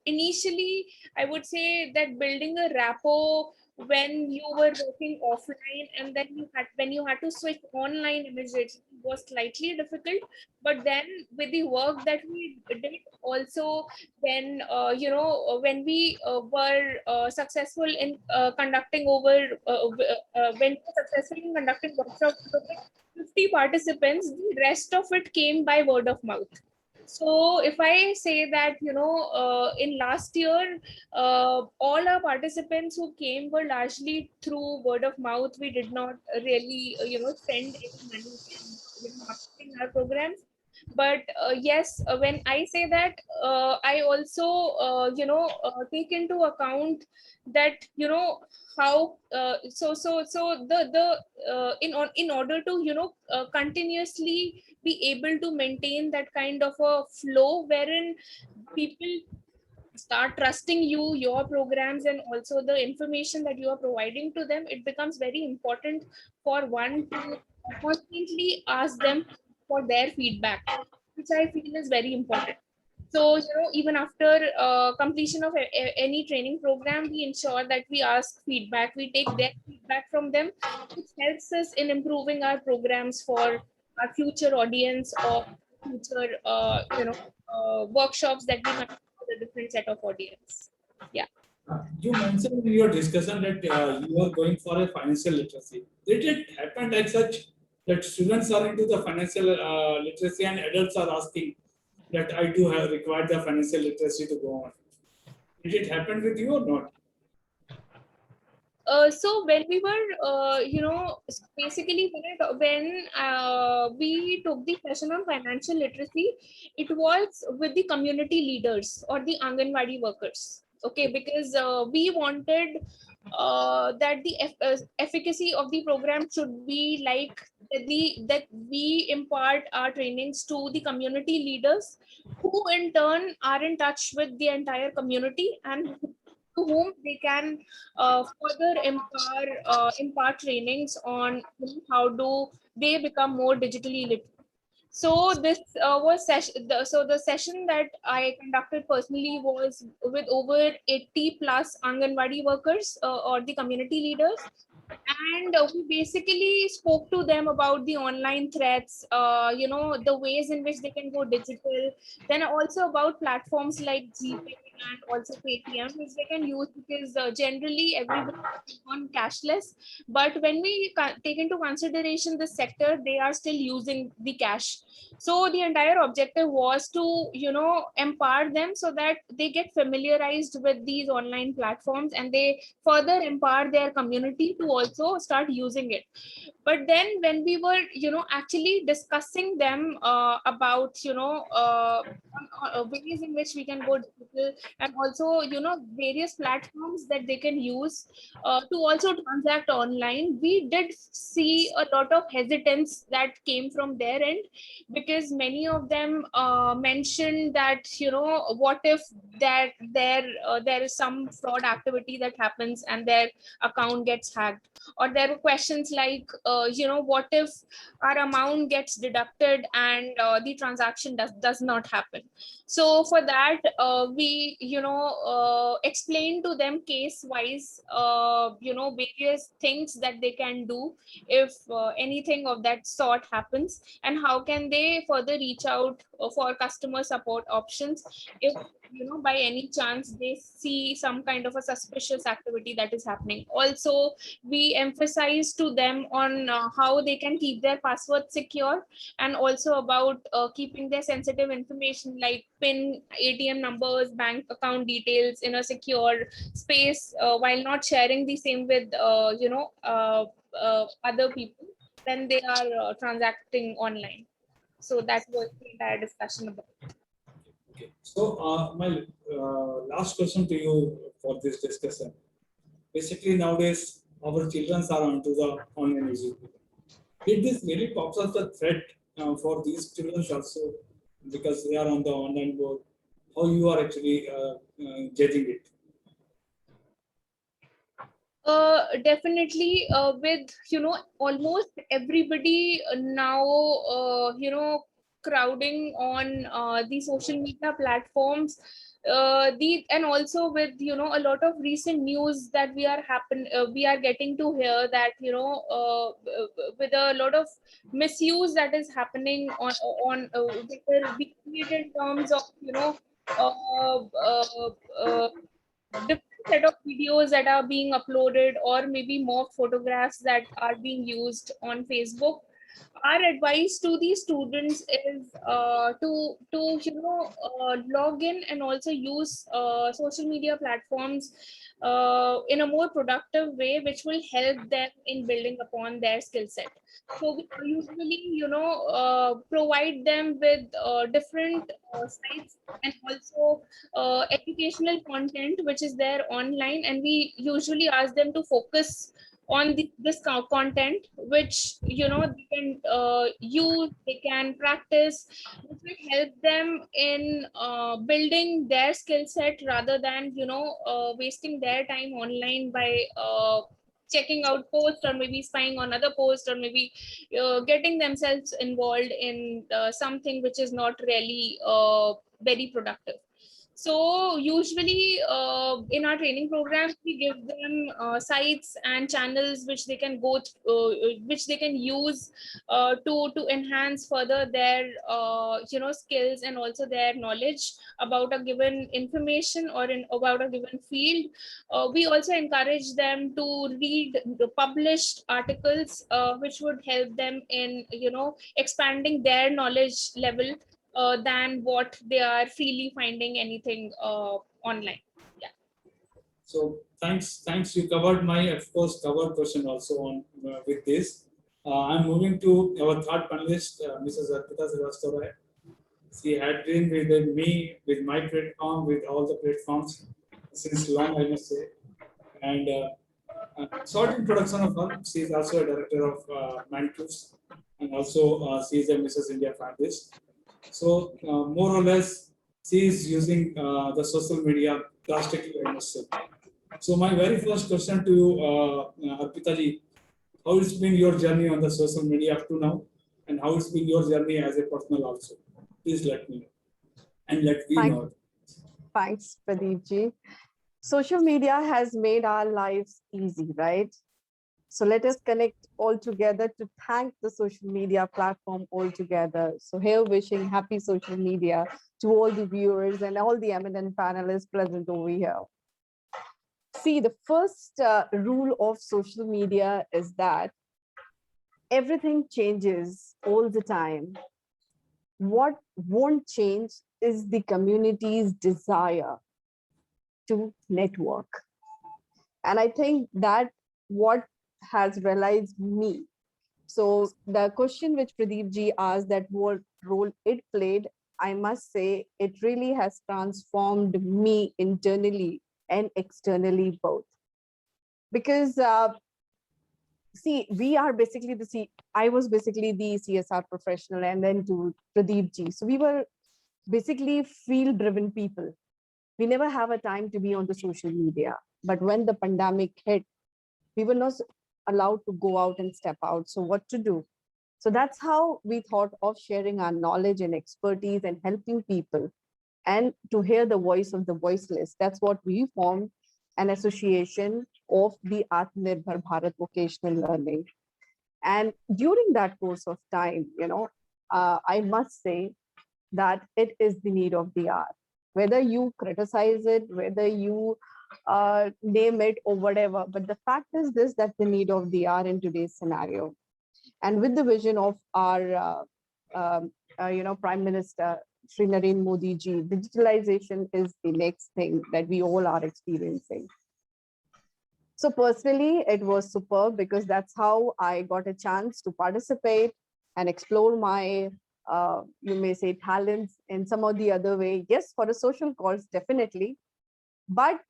initially I would say that building a rapport when you were working offline, and then when you had to switch online immediately, was slightly difficult. But then with the work that we did also, when we were successful in conducting when we were successful in conducting workshops with 50 participants, the rest of it came by word of mouth. So if I say that, in last year, all our participants who came were largely through word of mouth. We did not really, spend any money in marketing our programs. But yes, when I say that, I also, take into account that, how in order to continuously be able to maintain that kind of a flow wherein people start trusting you, your programs, and also the information that you are providing to them, it becomes very important for one to constantly ask them for their feedback, which I feel is very important. So, even after completion of any training program, we ensure that we ask feedback, we take their feedback from them, which helps us in improving our programs for our future audience or future, workshops that we conduct for a different set of audience. Yeah. You mentioned in your discussion that you are going for a financial literacy. Did it happen like such that students are into the financial literacy and adults are asking that I do have required the financial literacy to go on? Did it happen with you or not? So when we were, basically when we took the session on financial literacy, it was with the community leaders or the Anganwadi workers. Okay, because we wanted that the efficacy of the program should be like that we impart our trainings to the community leaders, who in turn are in touch with the entire community and to whom they can further impart trainings on how do they become more digitally literate. So this was session. So the session that I conducted personally was with over 80 plus Anganwadi workers or the community leaders, and we basically spoke to them about the online threats, the ways in which they can go digital, then also about platforms like GPay and also Paytm, which they can use, because generally everybody is on cashless. But when we take into consideration the sector, they are still using the cash. So the entire objective was to, empower them so that they get familiarized with these online platforms and they further empower their community to also start using it. But then when we were, actually discussing them about, ways in which we can go digital, and also, various platforms that they can use to also transact online, we did see a lot of hesitance that came from their end, because many of them mentioned that, what if that there is some fraud activity that happens and their account gets hacked, or there were questions like, what if our amount gets deducted and the transaction does not happen. So for that, we, explain to them case wise, various things that they can do if anything of that sort happens, and how can they further reach out for customer support options if, by any chance they see some kind of a suspicious activity that is happening. Also, we emphasize to them on how they can keep their password secure, and also about keeping their sensitive information like PIN, ATM numbers, bank account details in a secure space, while not sharing the same with other people when they are transacting online. So that was the entire discussion about. Okay. So my last question to you for this discussion. Basically, nowadays our children are onto the online education. Did this really pops up the threat for these children also, because they are on the online board? How you are actually judging it? Definitely, with, almost everybody now, crowding on the social media platforms, and also with, a lot of recent news that we are getting to hear that, with a lot of misuse that is happening in terms of, different set of videos that are being uploaded, or maybe mock photographs that are being used on Facebook. Our advice to the students is to log in and also use social media platforms in a more productive way, which will help them in building upon their skill set. So we usually, provide them with different sites, and also educational content which is there online, and we usually ask them to focus on this content, which they can use, they can practice, which will help them in building their skill set, rather than wasting their time online by checking out posts, or maybe spying on other posts, or maybe getting themselves involved in something which is not really very productive. So usually in our training programs, we give them sites and channels which they can which they can use to enhance further their skills, and also their knowledge about a given information, or about a given field. We also encourage them to read the published articles, which would help them in expanding their knowledge level, than what they are freely finding anything online. Yeah. So thanks. You covered my, of course, covered question also on with this. I'm moving to our third panelist, Mrs. Arpita Srivastava. She had been with me, with my platform, with all the platforms since long, I must say. And short introduction of her. She is also a director of Mindproofs, and also she is a Mrs. India finalist. So more or less, she is using the social media drastically, I must say. So my very first question to you, Arpita ji, how it's been your journey on the social media up to now, and how it's been your journey as a personal also? Please let me know, and let me know. Thanks, Pradeep ji. Social media has made our lives easy, right? So let us connect all together to thank the social media platform all together. So here wishing happy social media to all the viewers and all the eminent panelists present over here. See, the first rule of social media is that everything changes all the time. What won't change is the community's desire to network. And I think that what has realized me. So the question which Pradeep ji asked, that what role it played, I must say it really has transformed me internally and externally both. Because see, we are basically I was basically the CSR professional, and then to Pradeep ji. So we were basically field-driven people. We never have a time to be on the social media. But when the pandemic hit, we were not allowed to go out and step out. So what to do? So that's how we thought of sharing our knowledge and expertise and helping people, and to hear the voice of the voiceless. That's what we formed an association of the Atmanirbhar Bharat Vocational Learning. And during that course of time, I must say that it is the need of the hour. Whether you criticize it, whether you name it or whatever, but the fact is this, that the need of the hour in today's scenario. And with the vision of our Prime Minister Shri Narendra Modi ji, digitalization is the next thing that we all are experiencing. So personally, it was superb, because that's how I got a chance to participate and explore my, you may say, talents in some or the other way. Yes, for a social cause, definitely. But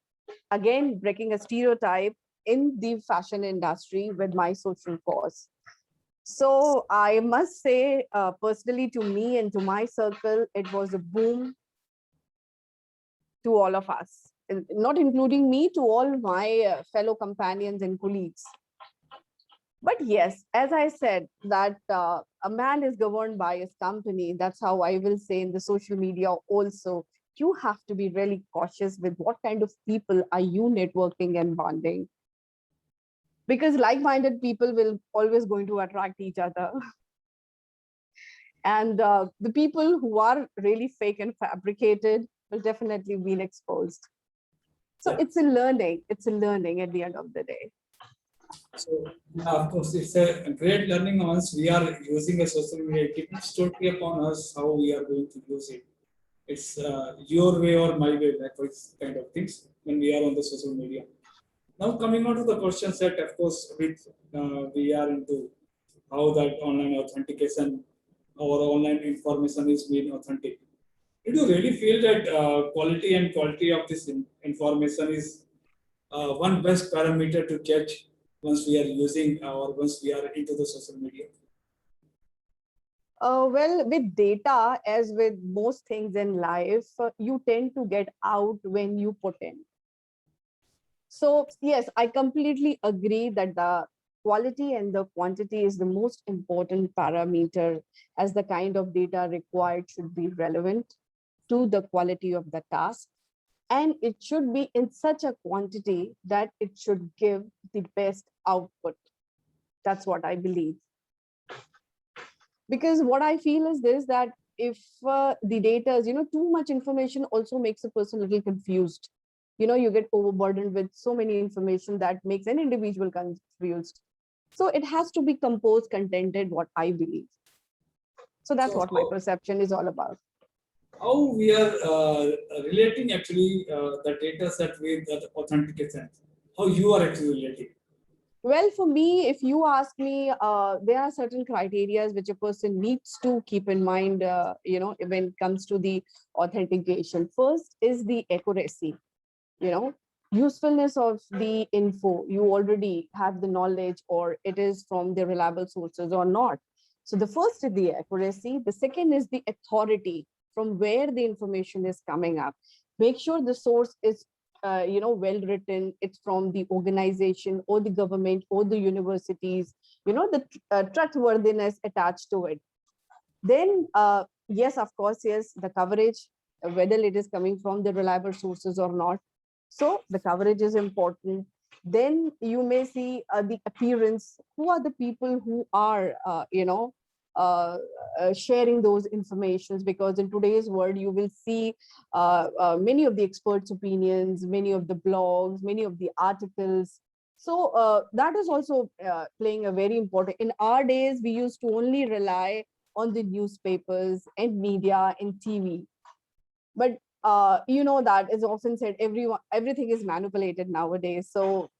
again, breaking a stereotype in the fashion industry with my social cause. So I must say, personally, to me and to my circle, it was a boom to all of us, not including me, to all my fellow companions and colleagues. But yes, as I said, that a man is governed by his company. That's how I will say in the social media also. You have to be really cautious with what kind of people are you networking and bonding. Because like-minded people will always going to attract each other. And the people who are really fake and fabricated will definitely be exposed. So it's a learning. It's a learning at the end of the day. So, of course, it's a great learning once we are using a social media. It depends totally upon us how we are going to use it. It's your way or my way, like those kind of things when we are on the social media. Now coming on to the question set, of course, with we are into how that online authentication or online information is being authentic. Did you really feel that quality and quality of this information is one best parameter to judge once we are using or once we are into the social media? Well, with data, as with most things in life, you tend to get out when you put in. So yes, I completely agree that the quality and the quantity is the most important parameter, as the kind of data required should be relevant to the quality of the task. And it should be in such a quantity that it should give the best output. That's what I believe. Because what I feel is this, that if the data is, too much information also makes a person a little confused. You get overburdened with so many information that makes an individual confused. So it has to be composed, contented, what I believe. So that's So what my perception is all about. how we are relating actually the data set with the authentication? How you are actually relating? Well, for me, if you ask me, there are certain criteria which a person needs to keep in mind, when it comes to the authentication. First is the accuracy, you know, usefulness of the info. You already have the knowledge, or it is from the reliable sources or not. So the first is the accuracy. The second is the authority, from where the information is coming up. Make sure the source is well written. It's from the organization or the government or the universities, the trustworthiness attached to it. Then yes, of course, yes, the coverage, whether it is coming from the reliable sources or not. So the coverage is important. Then you may see the appearance. Who are the people who are sharing those informations? Because in today's world, you will see many of the experts' opinions, many of the blogs, many of the articles. So that is also playing a very important. In our days, we used to only rely on the newspapers and media and TV. But that is often said, everything is manipulated nowadays. So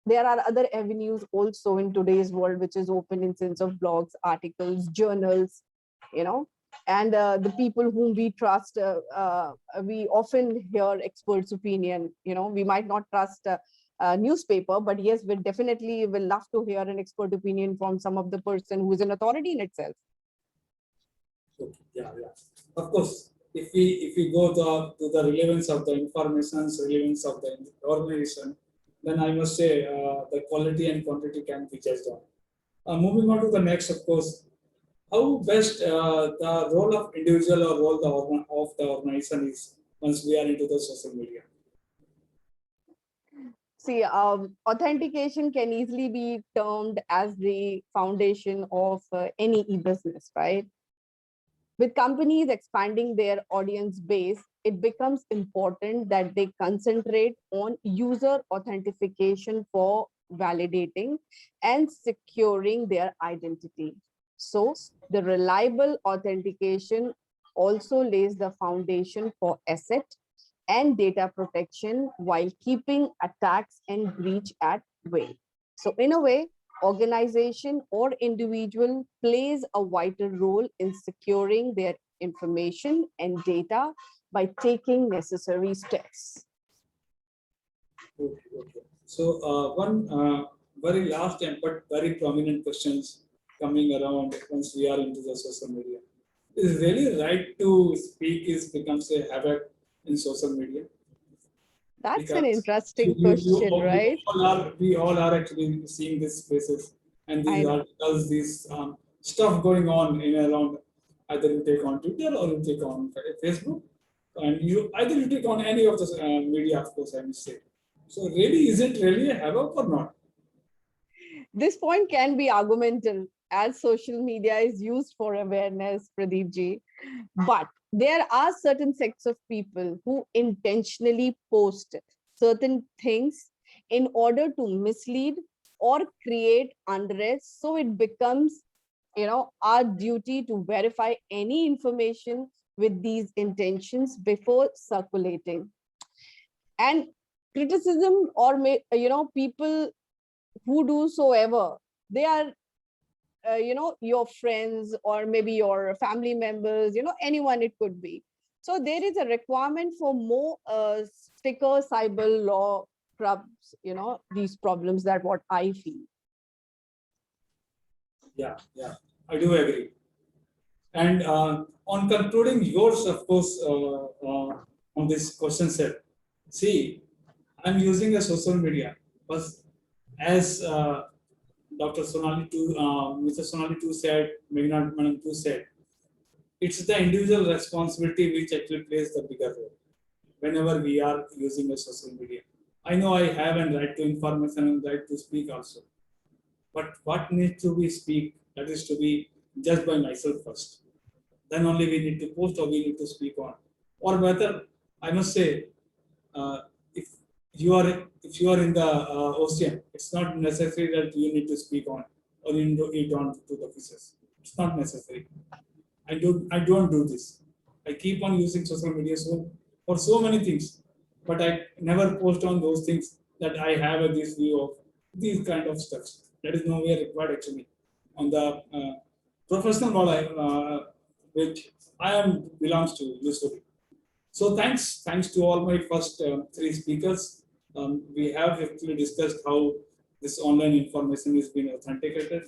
there are other avenues also in today's world, which is open in sense of blogs, articles, journals, and the people whom we trust, we often hear experts' opinion. We might not trust a newspaper, but yes, we definitely will love to hear an expert opinion from some of the person who is an authority in itself. Okay. Yeah, yeah. Of course, if we go to the relevance of the information, relevance of the organization, then I must say the quality and quantity can be judged on. Moving on to the next, of course, how best the role of individual or role of the organization is once we are into the social media. See, authentication can easily be termed as the foundation of any e-business, right? With companies expanding their audience base, it becomes important that they concentrate on user authentication for validating and securing their identity. So, the reliable authentication also lays the foundation for asset and data protection while keeping attacks and breach at bay. So in a way, organization or individual plays a vital role in securing their information and data by taking necessary steps. Okay, okay. So one very last and but very prominent questions coming around once we are into the social media. Is really right to speak is becomes a habit in social media? That's an Because interesting question, right? we all are actually seeing these spaces and I these know. articles, this stuff going on in and around. Either you take on Twitter or you take on Facebook, and you either you take on any of the media, of course, I must say. So really, is it really a havoc or not? This point can be argumental, as social media is used for awareness, Pradeep ji. But there are certain sects of people who intentionally post certain things in order to mislead or create unrest. So it becomes, our duty to verify any information with these intentions before circulating. And criticism, or people who do so ever, they are your friends or maybe your family members, anyone it could be. So there is a requirement for more stricter cyber law scrubs, these problems, that what I feel. Yeah, I do agree. And on concluding yours, of course, on this question set, see, I'm using a social media, but as Dr. Sonali too, Mr. Sonali too said, Meghna Madam too said, it's the individual responsibility which actually plays the bigger role whenever we are using a social media. I know I have a right to information and right to speak also, but what needs to be speak, that is to be judged by myself first. Then only we need to post or we need to speak on. Or whether I must say, uh, if if you are in the ocean, it's not necessary that you need to speak on or you need to eat on to the fishes. It's not necessary. I don't do this. I keep on using social media for so many things, but I never post on those things that I have this view of these kind of stuff. That is nowhere required actually on the professional world which I am belongs to usually. So thanks to all my first three speakers. We have actually discussed how this online information is being authenticated.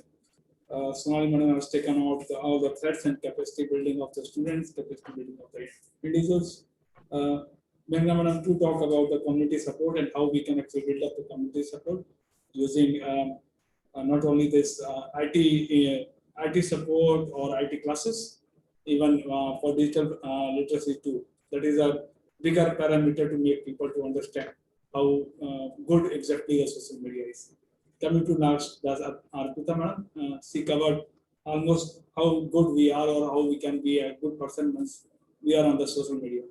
Sonali Madam has taken out all the threats and capacity building of the students, capacity building of the individuals. Meghna Madam to talk about the community support and how we can actually build up the community support using not only this IT support or IT classes, even for digital literacy too. That is a bigger parameter to make people to understand how good exactly the social media is. Coming to next, that's Arpita madam. She covered almost how good we are or how we can be a good person once we are on the social media.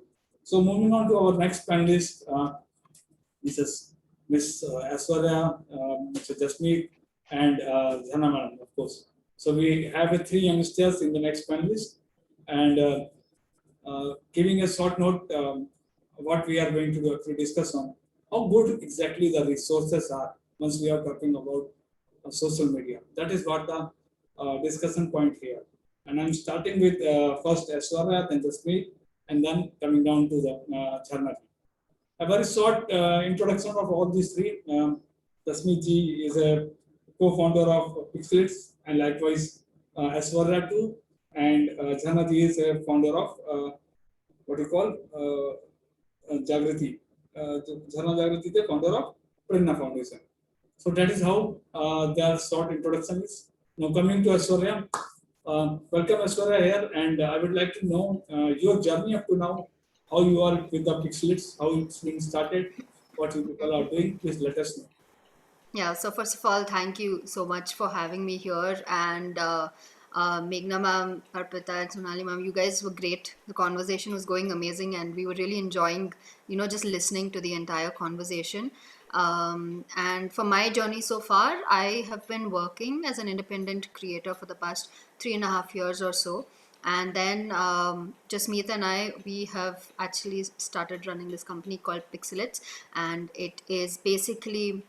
So moving on to our next panelist, Mrs. Miss Aswarya, Mr. Jasmeet, and Jhana madam, of course. So we have three youngsters in the next panelist, and giving a short note, what we are going to discuss on how good exactly the resources are once we are talking about social media. That is what the discussion point here. And I'm starting with first Aishwarya, then Jasmeet, and then coming down to the Jharna. A very short introduction of all these three. Jasmeet ji is a co-founder of Pixelits, and likewise Aishwarya too, and Jharna ji is a founder of what you call Jagriti. Jharna Jagriti, the founder of Prerna Foundation. So that is how their short introduction is. Now coming to Aishwarya, welcome Aishwarya here, and I would like to know your journey up to now, how you are with the Pixelits, how it's been started, what you people are doing. Please let us know. Yeah, so first of all, thank you so much for having me here. And Meghna ma'am, Arpita, and Sonali ma'am, you guys were great. The conversation was going amazing, and we were really enjoying, just listening to the entire conversation. And for my journey so far, I have been working as an independent creator for the past 3.5 years or so. And then Jasmeet and I, we have actually started running this company called Pixelits, and it is basically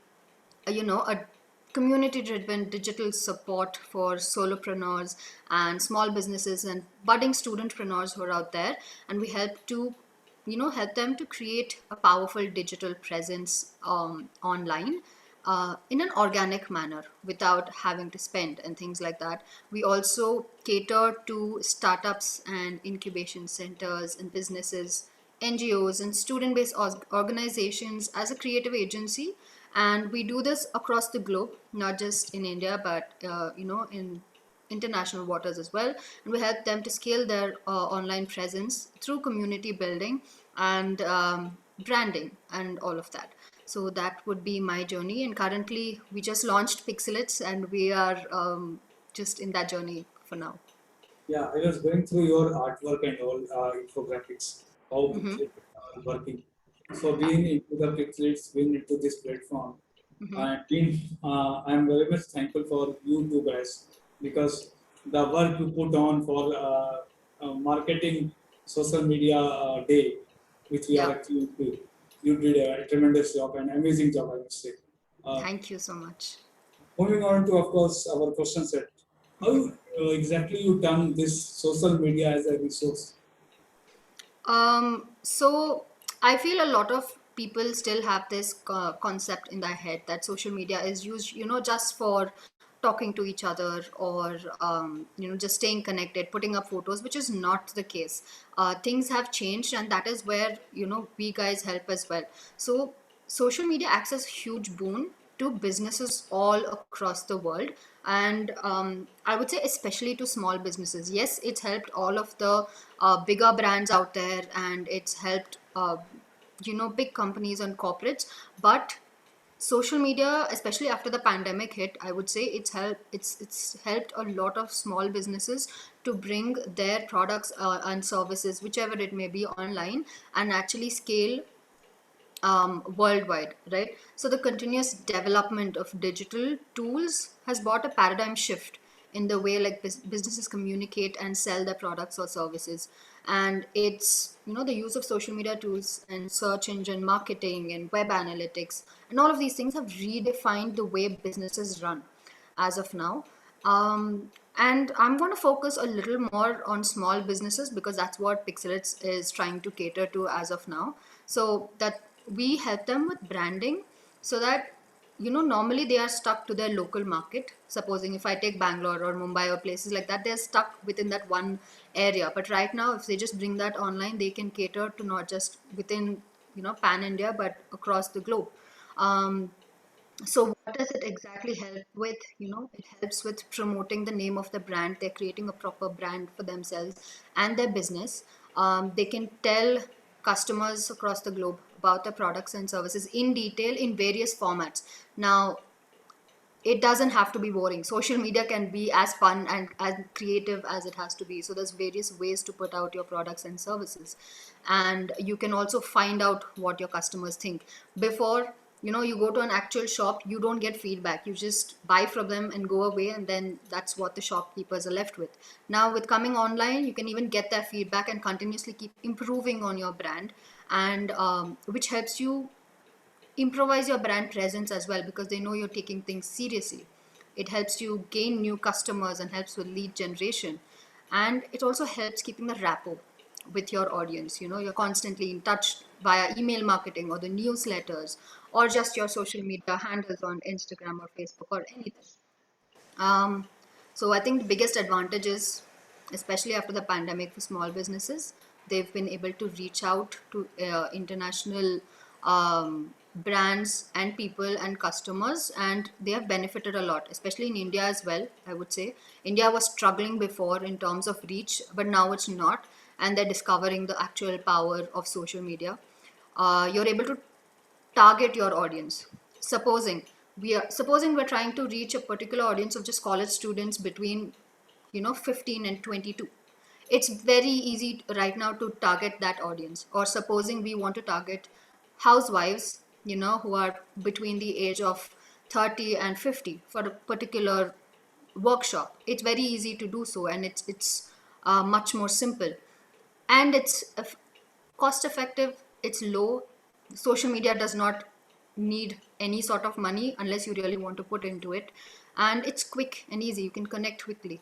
a community driven digital support for solopreneurs and small businesses and budding studentpreneurs who are out there, and we help them to create a powerful digital presence online in an organic manner without having to spend and things like that. We also cater to startups and incubation centers and businesses, NGOs, and student based organizations as a creative agency. And we do this across the globe, not just in India, but in international waters as well. And we help them to scale their online presence through community building and branding and all of that. So that would be my journey. And currently, we just launched Pixelits, and we are just in that journey for now. Yeah, I was going through your artwork and all infographics, how Mm-hmm. Pixelits are working. So being into the Pixelits, being into this platform, Mm-hmm. and I am very much thankful for you two guys because the work you put on for marketing social media day, which we are Yeah. actually into, you did a tremendous job, an amazing job, I would say. Uh, Thank you so much. Moving on to, of course, our question set. How exactly you turn this social media as a resource? So I feel a lot of people still have this concept in their head that social media is used, just for talking to each other, or just staying connected, putting up photos, which is not the case. Things have changed, and that is where we guys help as well. So social media acts as a huge boon to businesses all across the world, and I would say especially to small businesses. Yes, it's helped all of the bigger brands out there, and it's helped big companies and corporates, but social media, especially after the pandemic hit, I would say it's helped a lot of small businesses to bring their products and services, whichever it may be, online, and actually scale worldwide, right? So the continuous development of digital tools has brought a paradigm shift in the way like businesses communicate and sell their products or services. And it's the use of social media tools and search engine marketing and web analytics and all of these things have redefined the way businesses run as of now. And I'm going to focus a little more on small businesses because that's what Pixelits is trying to cater to as of now. So that we help them with branding so that, normally they are stuck to their local market. Supposing if I take Bangalore or Mumbai or places like that, they're stuck within that one area. But right now, if they just bring that online, they can cater to not just within, pan India, but across the globe. Um, so what does it exactly help with? It helps with promoting the name of the brand. They're creating a proper brand for themselves and their business. They can tell customers across the globe about the products and services in detail in various formats. Now, it doesn't have to be boring. Social media can be as fun and as creative as it has to be. So there's various ways to put out your products and services. And you can also find out what your customers think. Before, you go to an actual shop, you don't get feedback. You just buy from them and go away, and then that's what the shopkeepers are left with. Now, with coming online, you can even get their feedback and continuously keep improving on your brand, and which helps you improvise your brand presence as well because they know you're taking things seriously. It helps you gain new customers and helps with lead generation. And it also helps keeping the rapport with your audience. You're constantly in touch via email marketing or the newsletters or just your social media handles on Instagram or Facebook or anything. Um, so I think the biggest advantage is, especially after the pandemic for small businesses, they've been able to reach out to international brands and people and customers, and they have benefited a lot, especially in India as well. I would say India was struggling before in terms of reach, but now it's not, and they're discovering the actual power of social media. You're able to target your audience. Supposing we're trying to reach a particular audience of just college students between 15 and 22. It's very easy right now to target that audience. Or supposing we want to target housewives, who are between the age of 30 and 50 for a particular workshop. It's very easy to do so, and it's much more simple, and it's cost effective. It's low. Social media does not need any sort of money unless you really want to put into it, and it's quick and easy. You can connect quickly.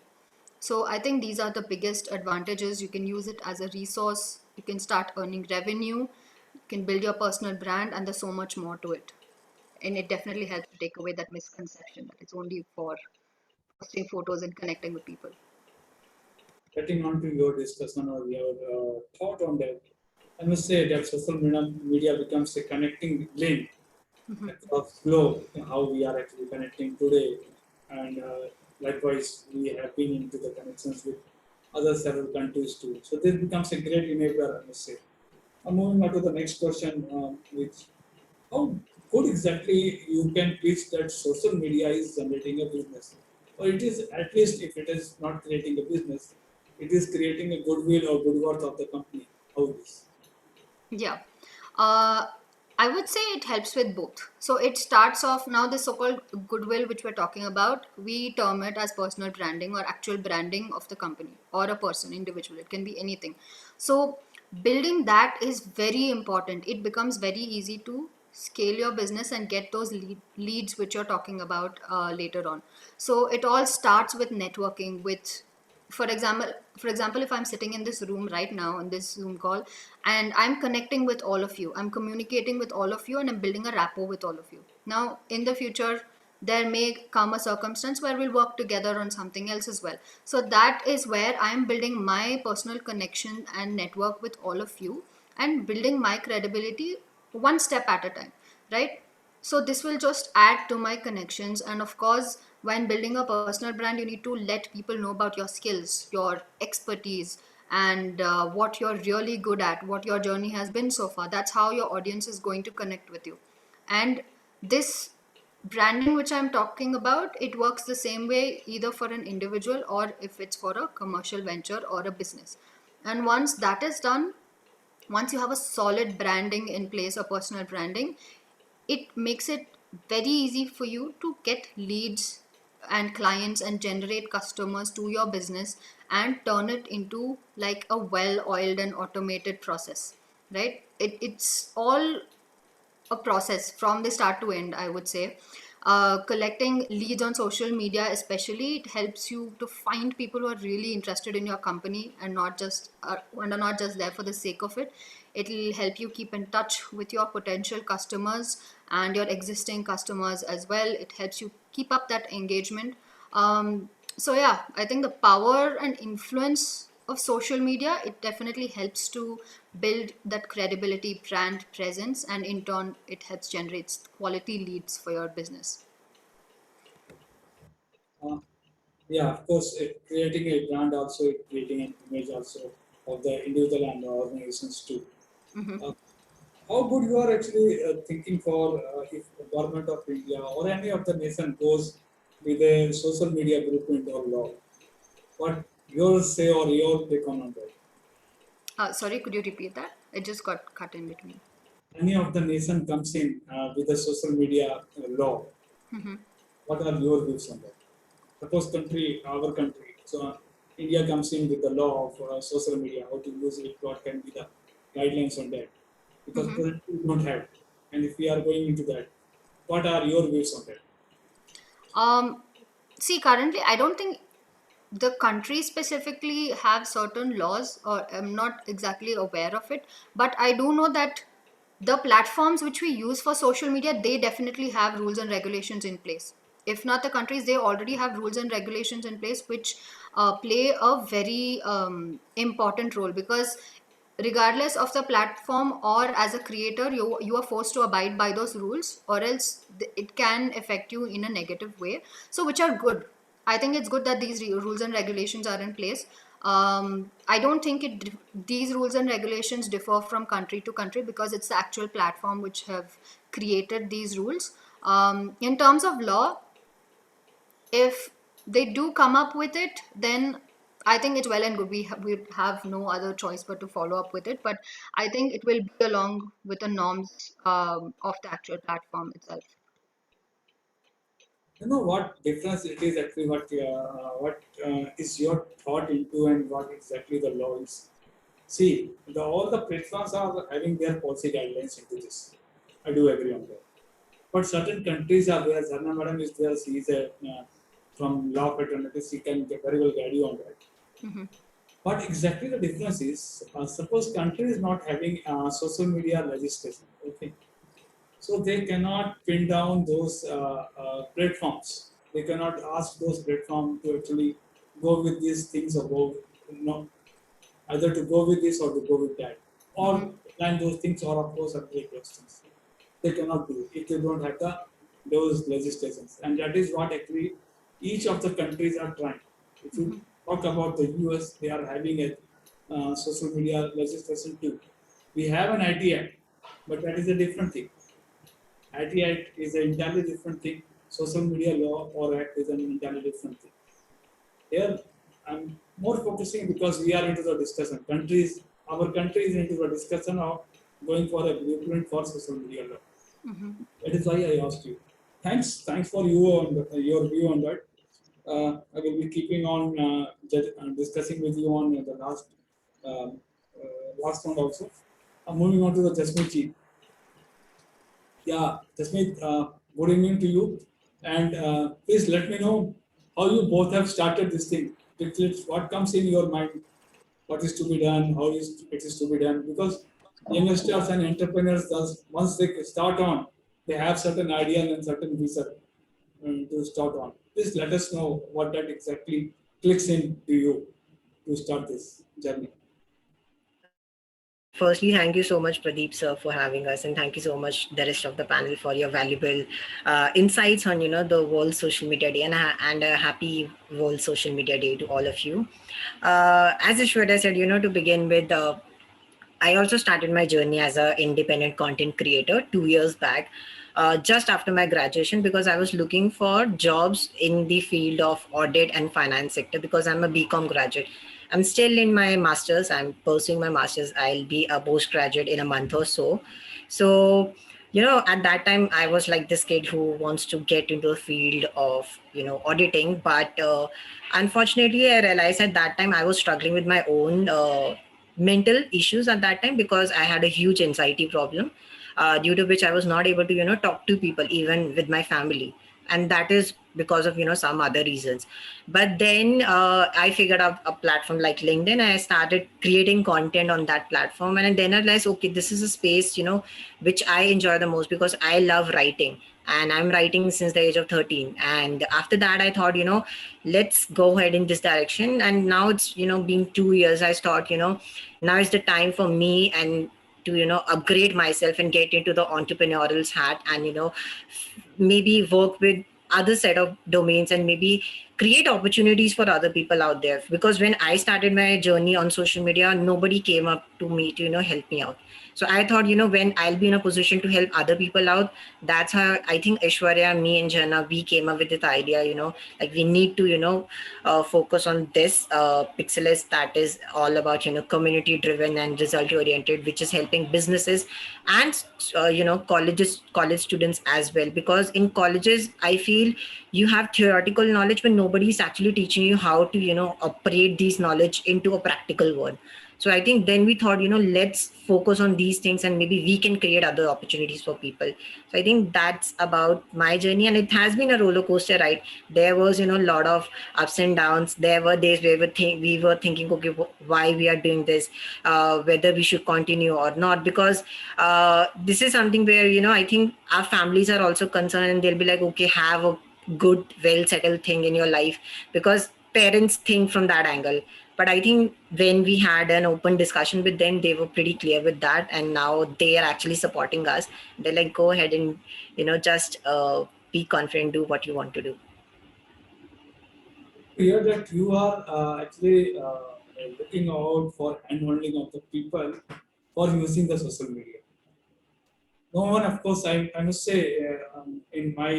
So I think these are the biggest advantages. You can use it as a resource. You can start earning revenue. You can build your personal brand, and there's so much more to it. And it definitely helps to take away that misconception that it's only for posting photos and connecting with people. Getting on to your discussion or your thought on that, I must say that social media becomes a connecting link across globe, how we are actually connecting today. And likewise, we have been into the connections with other several countries too. So this becomes a great enabler, I must say. Moving on to the next question, which how good exactly you can teach that social media is generating a business, or it is, at least if it is not creating a business, it is creating a goodwill or good worth of the company. How it is? Yeah. Uh, I would say it helps with both. So it starts off now, the so called goodwill, which we're talking about, we term it as personal branding or actual branding of the company or a person, individual. It can be anything. So building that is very important. It becomes very easy to scale your business and get those leads which you're talking about later on. So it all starts with networking with, for example, if I'm sitting in this room right now on this Zoom call, and I'm connecting with all of you, I'm communicating with all of you, and I'm building a rapport with all of you. Now in the future, there may come a circumstance where we'll work together on something else as well. So that is where I'm building my personal connection and network with all of you, and building my credibility one step at a time, right? So this will just add to my connections. And of course, when building a personal brand, you need to let people know about your skills, your expertise, and what you're really good at, what your journey has been so far. That's how your audience is going to connect with you. And this branding which I'm talking about, it works the same way either for an individual or if it's for a commercial venture or a business. And once that is done, once you have a solid branding in place or personal branding, it makes it very easy for you to get leads and clients and generate customers to your business and turn it into like a well oiled and automated process, right? It's all a process from the start to end, I would say. Collecting leads on social media especially, it helps you to find people who are really interested in your company and and are not just there for the sake of it. It'll help you keep in touch with your potential customers and your existing customers as well. It helps you keep up that engagement. So yeah, I think the power and influence of social media, it definitely helps to build that credibility, brand presence, and in turn it helps generates quality leads for your business. Uh, yeah, of course, creating a brand also, creating an image also of the individual and the organizations too. Mhm. Uh, how good you are actually thinking for if the government of India or any of the nation goes with a social media blueprint or law? What your say or your take on that? Sorry, could you repeat that? It just got cut in between. Any of the nation comes in with a social media law, Mhm. what are your views on that? Suppose our country, so India comes in with the law of social media, how to use it, what can be the guidelines on that? Because Mhm. presently we don't have. And if we are going into that, what are your views on that? Um, See, currently, I don't think the country specifically have certain laws, or I'm not exactly aware of it, but I do know that the platforms which we use for social media, they definitely have rules and regulations in place. If not the countries, they already have rules and regulations in place which play a very important role, because regardless of the platform or as a creator, you are forced to abide by those rules, or else it can affect you in a negative way. So which are good. I think it's good that these rules and regulations are in place. I don't think these rules and regulations differ from country to country, because it's the actual platform which have created these rules. In terms of law, if they do come up with it, then I think it's well and good. We have no other choice but to follow up with it. But I think it will be along with the norms of the actual platform itself. You know what difference it is actually, what is your thought into and what exactly the law is? See, all the platforms are having their policy guidelines into this. I do agree on that. But certain countries are there. Zarna Madam is there. She is from law fraternity. She can very well guide you on that. Hmm. What exactly the difference is? Suppose country is not having social media legislation. Okay, so they cannot pin down those platforms. They cannot ask those platforms to actually go with these things above. Either to go with this or to go with that, Hmm. or plan those things or oppose or break those things. They cannot do it if they don't have those legislations, and that is what actually each of the countries are trying. If you Hmm. talk about the US, they are having a social media legislation too. We have an IT Act, but that is a different thing. IT Act is an entirely different thing. Social media law or act is an entirely different thing. Here, I'm more focusing because we are into the discussion. Our country is into the discussion of going for a blueprint for social media law. Hmm. That is why I asked you. Thanks for you on your view on that. I will be keeping on discussing with you on the um, last one also. Moving on to the Jasmeet ji. Yeah, Jasmeet, good evening to you. And please let me know how you both have started this thing. What comes in your mind, what is to be done, how it is to be done. Because investors and entrepreneurs, once they start on, they have certain ideas and certain vision. to start on. Please let us know what that exactly clicks into you to start this journey. Firstly, thank you so much, Pradeep sir, for having us, and thank you so much, the rest of the panel, for your valuable insights on the World Social Media Day, and a happy World Social Media Day to all of you. As Ishwarya said, to begin with, I also started my journey as an independent content creator 2 years back, just after my graduation, because I was looking for jobs in the field of audit and finance sector, because I'm a BCom graduate. I'm still in my master's. I'm pursuing my master's. I'll be a postgraduate in a month or so. So, at that time, I was like this kid who wants to get into the field of, auditing. But unfortunately, I realized at that time I was struggling with my own mental issues at that time, because I had a huge anxiety problem, due to which I was not able to, talk to people, even with my family. And that is because of, some other reasons. But then I figured out a platform like LinkedIn, and I started creating content on that platform. And then I realized, okay, this is a space, which I enjoy the most, because I love writing. And I'm writing since the age of 13. And after that, I thought, let's go ahead in this direction. And now it's, been 2 years. I thought, now is the time for me and to, upgrade myself and get into the entrepreneurial hat, and, maybe work with other set of domains, and maybe create opportunities for other people out there. Because when I started my journey on social media, nobody came up to me to, help me out. So I thought, when I'll be in a position to help other people out, that's how I think Aishwarya, me and Jana, we came up with this idea, like we need to, focus on this Pixelist, that is all about, community driven and result oriented, which is helping businesses and, college students as well. Because in colleges, I feel you have theoretical knowledge, but nobody is actually teaching you how to, operate these knowledge into a practical world. So I think then we thought, let's focus on these things, and maybe we can create other opportunities for people. So I think that's about my journey, and it has been a roller coaster ride. There was, a lot of ups and downs. There were days where we were thinking, okay, why we are doing this, whether we should continue or not, because this is something where, I think our families are also concerned, and they'll be like, okay, have a good, well settled thing in your life, because parents think from that angle. But I think when we had an open discussion with them, they were pretty clear with that. And now they are actually supporting us. They're like, go ahead and, just be confident, do what you want to do. Hear that you are actually looking out for handholding of the people for using the social media. No one, of course, I must say, in my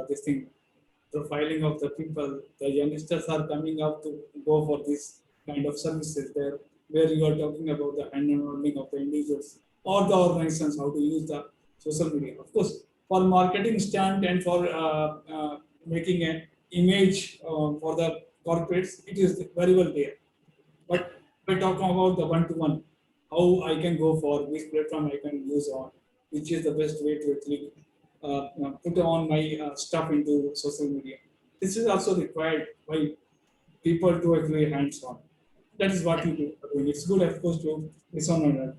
this thing, profiling of the people, the youngsters are coming up to go for this kind of services there, where you are talking about the handholding of the individuals or the organizations, how to use the social media. Of course, for marketing stand and for making an image for the corporates, it is very well there. But we're talking about the one-to-one, how I can go for which platform I can use on, which is the best way to actually put on my stuff into social media. This is also required by people to actually hands-on. That is what you do. It's good, of course, to listen on that.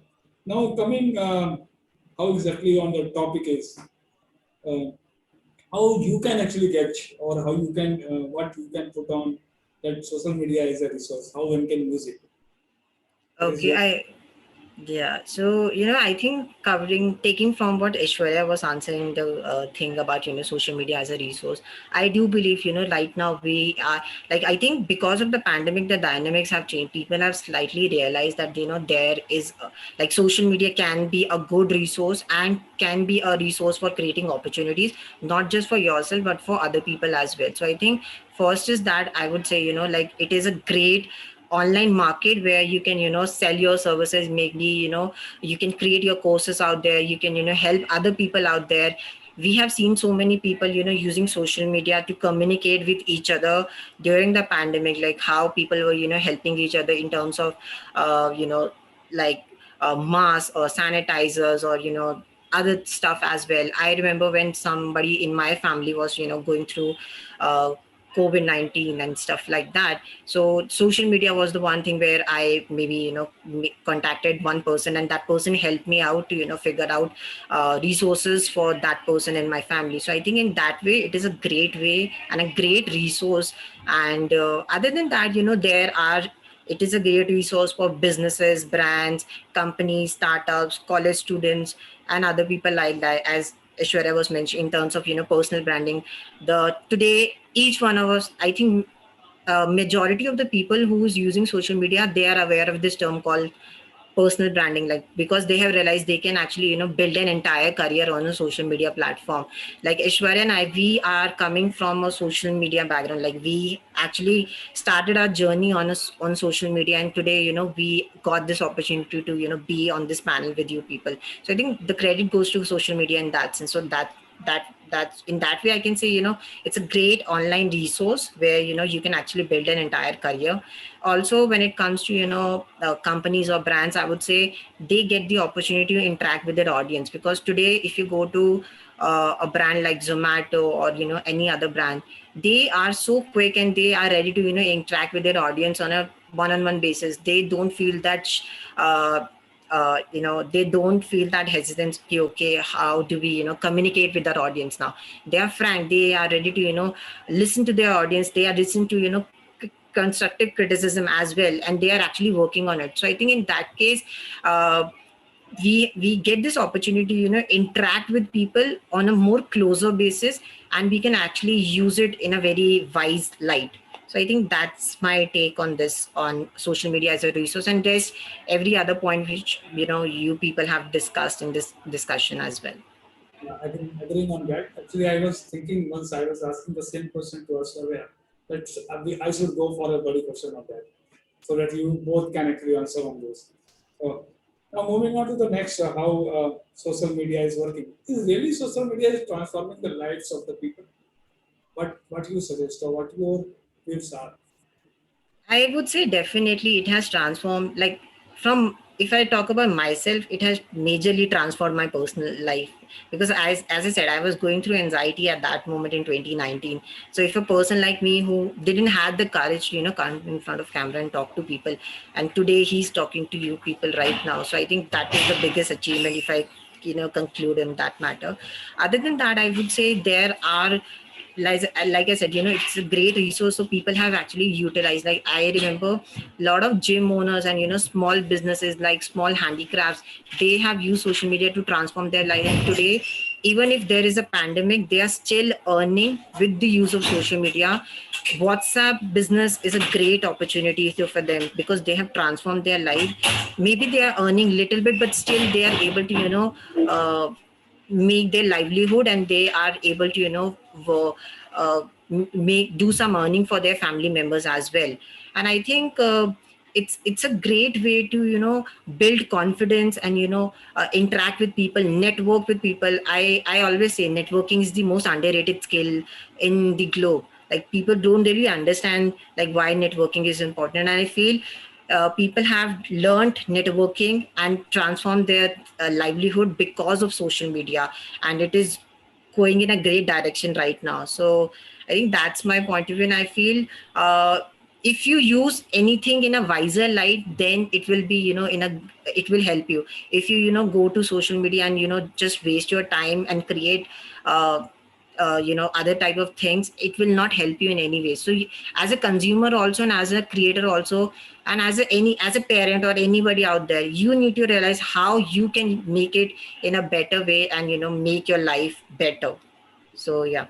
Now, coming how exactly on the topic is uh, how you can actually get, or how you can what you can put on that social media is a resource. How one can use it. That is your Okay, yeah. So, I think taking from what Ishwarya was answering, the thing about, social media as a resource, I do believe, right now we are, like, I think because of the pandemic, the dynamics have changed. People have slightly realized that, there is, like, social media can be a good resource and can be a resource for creating opportunities, not just for yourself, but for other people as well. So I think first is that I would say, like, it is a great online market where you can, sell your services. Maybe, you can create your courses out there. You can, help other people out there. We have seen so many people, using social media to communicate with each other during the pandemic, like how people were, helping each other in terms of like masks or sanitizers, or other stuff as well. I remember when somebody in my family was, going through COVID-19 and stuff like that. So social media was the one thing where I maybe, contacted one person, and that person helped me out to, figure out resources for that person and my family. So I think in that way, it is a great way and a great resource. And other than that, it is a great resource for businesses, brands, companies, startups, college students, and other people like that. As Aishwarya was mentioning, in terms of personal branding, the today each one of us, I think, majority of the people who's using social media, they are aware of this term called personal branding, like because they have realized they can actually build an entire career on a social media platform. Like Aishwarya and I, we are coming from a social media background. Like we actually started our journey on social media, and today we got this opportunity to be on this panel with you people. So I think the credit goes to social media in that sense. So that's in that way I can say it's a great online resource where you can actually build an entire career. Also, when it comes to companies or brands, I would say they get the opportunity to interact with their audience, because today if you go to a brand like Zomato or any other brand, they are so quick and they are ready to interact with their audience on a one-on-one basis. They don't feel that they don't feel that hesitancy. Okay, how do we communicate with our audience now? They are frank, they are ready to listen to their audience, they are listening to constructive criticism as well, and they are actually working on it. So I think in that case, we get this opportunity to interact with people on a more closer basis, and we can actually use it in a very wise light. So I think that's my take on this, on social media as a resource. And there's every other point which you people have discussed in this discussion as well. Yeah, agreeing on that. Actually, I was thinking once I was asking the same question to us earlier, that I should go for a buddy question on that, so that you both can actually answer on those. So, now moving on to the next, how social media is working. Is really social media is transforming the lives of the people? What you suggest or what your views are? I would say definitely it has transformed. Like, from, if I talk about myself, it has majorly transformed my personal life, because as I said, I was going through anxiety at that moment in 2019. So if a person like me who didn't have the courage to come in front of camera and talk to people, and today he's talking to you people right now. So I think that is the biggest achievement if I conclude in that matter. Other than that, I would say there are, like I said, it's a great resource. So people have actually utilized, like I remember a lot of gym owners and, small businesses like small handicrafts, they have used social media to transform their life. And today, even if there is a pandemic, they are still earning with the use of social media. WhatsApp business is a great opportunity for them, because they have transformed their life. Maybe they are earning little bit, but still they are able to, make their livelihood, and they are able to make do some earning for their family members as well. And I think it's a great way to build confidence and interact with people, network with people. I always say networking is the most underrated skill in the globe. Like, people don't really understand like why networking is important, and I feel people have learned networking and transformed their livelihood because of social media, and it is going in a great direction right now. So I think that's my point of view, and I feel if you use anything in a wiser light, then it will be it will help you. If you go to social media and just waste your time and create other type of things, it will not help you in any way. So as a consumer also, and as a creator also, and as a parent or anybody out there, you need to realize how you can make it in a better way and make your life better. So yeah.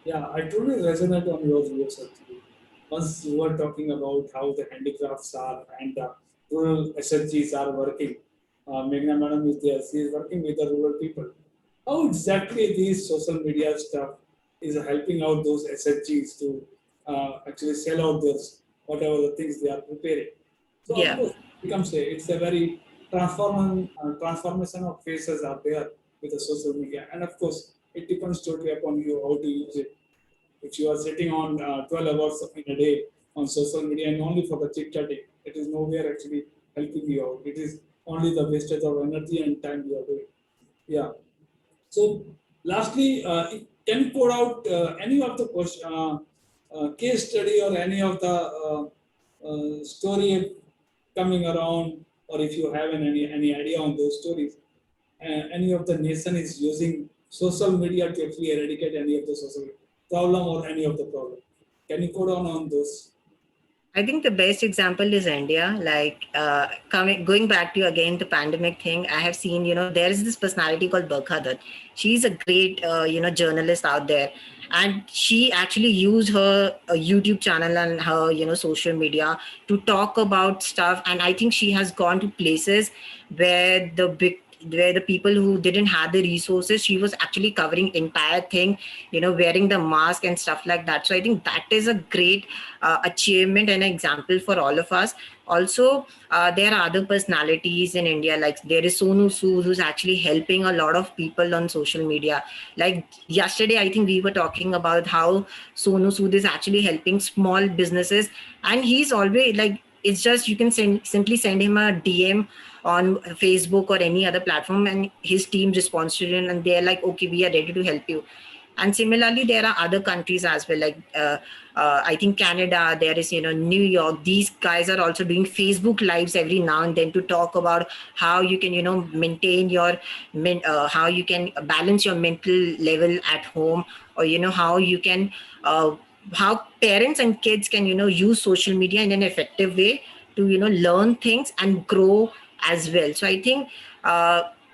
Yeah, I totally resonate on your views actually. Once you were talking about how the handicrafts are and rural SHGs are working, Meghna Madam is there, she is working with the rural people. How exactly these social media stuff is helping out those SHGs to actually sell out those whatever the things they are preparing. So of Yeah. course, it's a very transformation of faces are there with the social media, and of course, it depends totally upon you how to use it. If you are sitting on 12 hours in a day on social media and only for the chit chatting, it is nowhere actually helping you out. It is only the wastage of energy and time you are doing. Yeah. So, lastly, can you pour out any of the case study or any of the story coming around, or if you have any idea on those stories, any of the nation is using social media to actually eradicate any of the social problem or any of the problem. Can you go down on those? I think the best example is India. Like going back to again the pandemic thing, I have seen, there is this personality called Barkha Dutt. She's a great journalist out there, and she actually used her YouTube channel and her social media to talk about stuff. And I think she has gone to places where the people who didn't have the resources, she was actually covering entire thing, wearing the mask and stuff like that. So I think that is a great achievement and example for all of us. Also, there are other personalities in India, like there is Sonu Sood, who's actually helping a lot of people on social media. Like yesterday, I think we were talking about how Sonu Sood is actually helping small businesses, and he's always like, it's just you can simply send him a DM on Facebook or any other platform, and his team responds to it, and they're like, okay, we are ready to help you. And similarly, there are other countries as well, like I think Canada, there is, New York. These guys are also doing Facebook lives every now and then to talk about how you can, maintain your, how you can balance your mental level at home, or, how you can, how parents and kids can, use social media in an effective way to, learn things and grow as well. So I think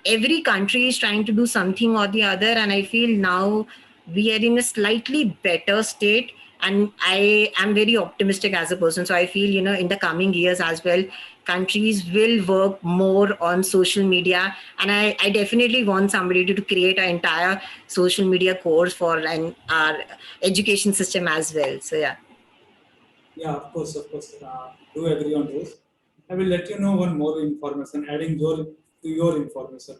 every country is trying to do something or the other, and I feel now we are in a slightly better state, and I am very optimistic as a person. So I feel, in the coming years as well, countries will work more on social media, and I definitely want somebody to create an entire social media course for our education system as well. So yeah. Yeah, of course, of course. Do agree on those. I will let you know one more information, adding your information.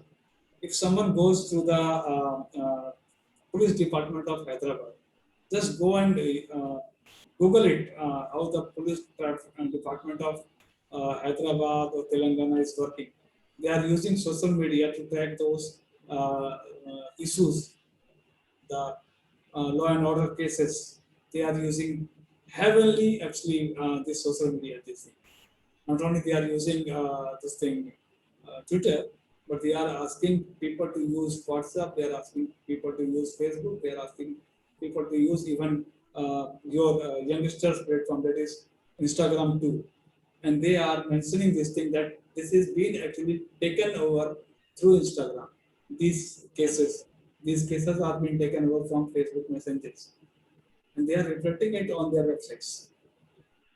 If someone goes to the police department of Hyderabad, just go and Google it, how the police department of Hyderabad or Telangana is working. They are using social media to track those issues, the law and order cases. They are using heavily actually this social media. This thing. Not only they are using this thing Twitter, but they are asking people to use WhatsApp. They are asking people to use Facebook. They are asking people to use even your youngsters platform, that is Instagram too. And they are mentioning this thing that this is being actually taken over through Instagram. These cases are being taken over from Facebook messengers, and they are reflecting it on their websites.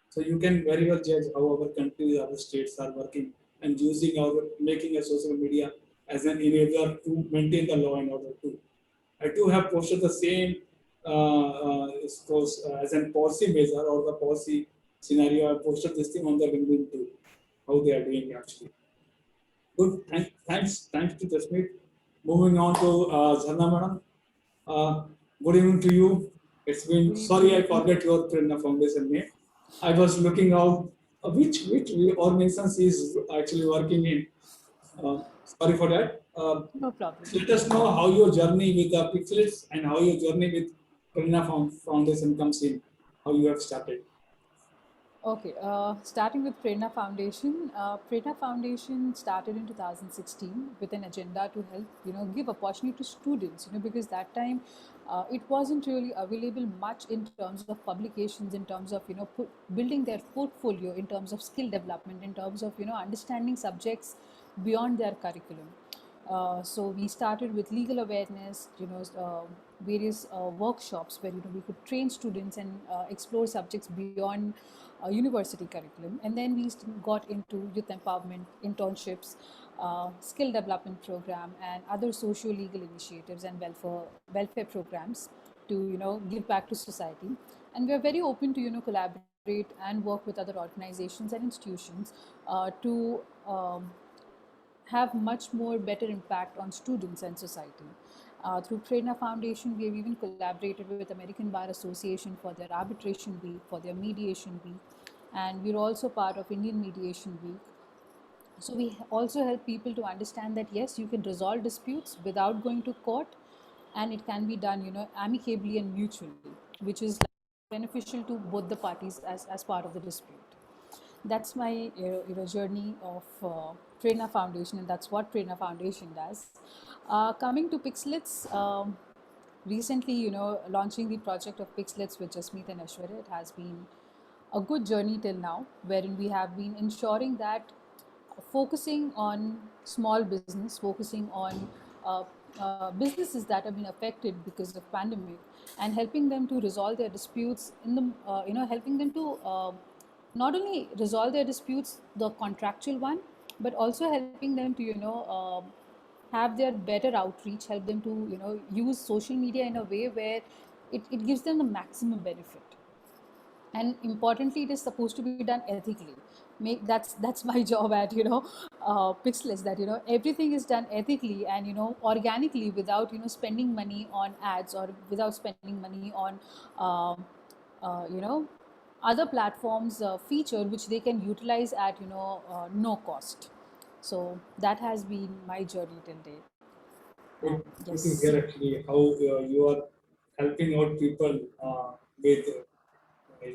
So you can very well judge how our countries, our states are working and using making a social media as an enabler to maintain the law and order too. I too have posted the same as an policy measure or the policy scenario. I posted this thing on the LinkedIn too, how they are doing actually. Good. Thanks to Jasmeet. Moving on to Jharna madam. Uh, Good evening to you. It's been sorry I forget your Prerna Foundation name. I was looking out which organizations is actually working in. Sorry for that. No problem. Let us know how your journey with the Pixlets and how your journey with Prerna Foundation comes in. How you have started. Okay, starting with Prerna Foundation. Prerna Foundation started in 2016 with an agenda to help, give opportunity to students, because that time it wasn't really available much in terms of publications, in terms of, building their portfolio, in terms of skill development, in terms of, understanding subjects beyond their curriculum. So we started with legal awareness, various workshops where we could train students and explore subjects beyond university curriculum, and then we got into youth empowerment, internships, skill development program, and other socio-legal initiatives and welfare programs to give back to society. And we are very open to collaborate and work with other organizations and institutions to have much more better impact on students and society. Through Prerna Foundation, we have even collaborated with American Bar Association for their arbitration week, for their mediation week, and we're also part of Indian Mediation Week. So we also help people to understand that yes, you can resolve disputes without going to court, and it can be done, amicably and mutually, which is beneficial to both the parties as part of the dispute. That's my journey of Prerna Foundation, and that's what Prerna Foundation does. Coming to Pixlets, recently, launching the project of Pixlets with Jasmeet and Aishwarya, it has been a good journey till now, wherein we have been ensuring that focusing on small business, focusing on businesses that have been affected because of pandemic, and helping them to resolve their disputes in the, helping them to not only resolve their disputes, the contractual one, but also helping them to, have their better outreach, help them to, use social media in a way where it gives them the maximum benefit. And importantly, it is supposed to be done ethically. That's my job at Pixlets, that everything is done ethically and organically, without spending money on ads, or without spending money on other platforms feature which they can utilize at no cost. So that has been my journey till date. Good to Yes. hear actually how you are helping out people with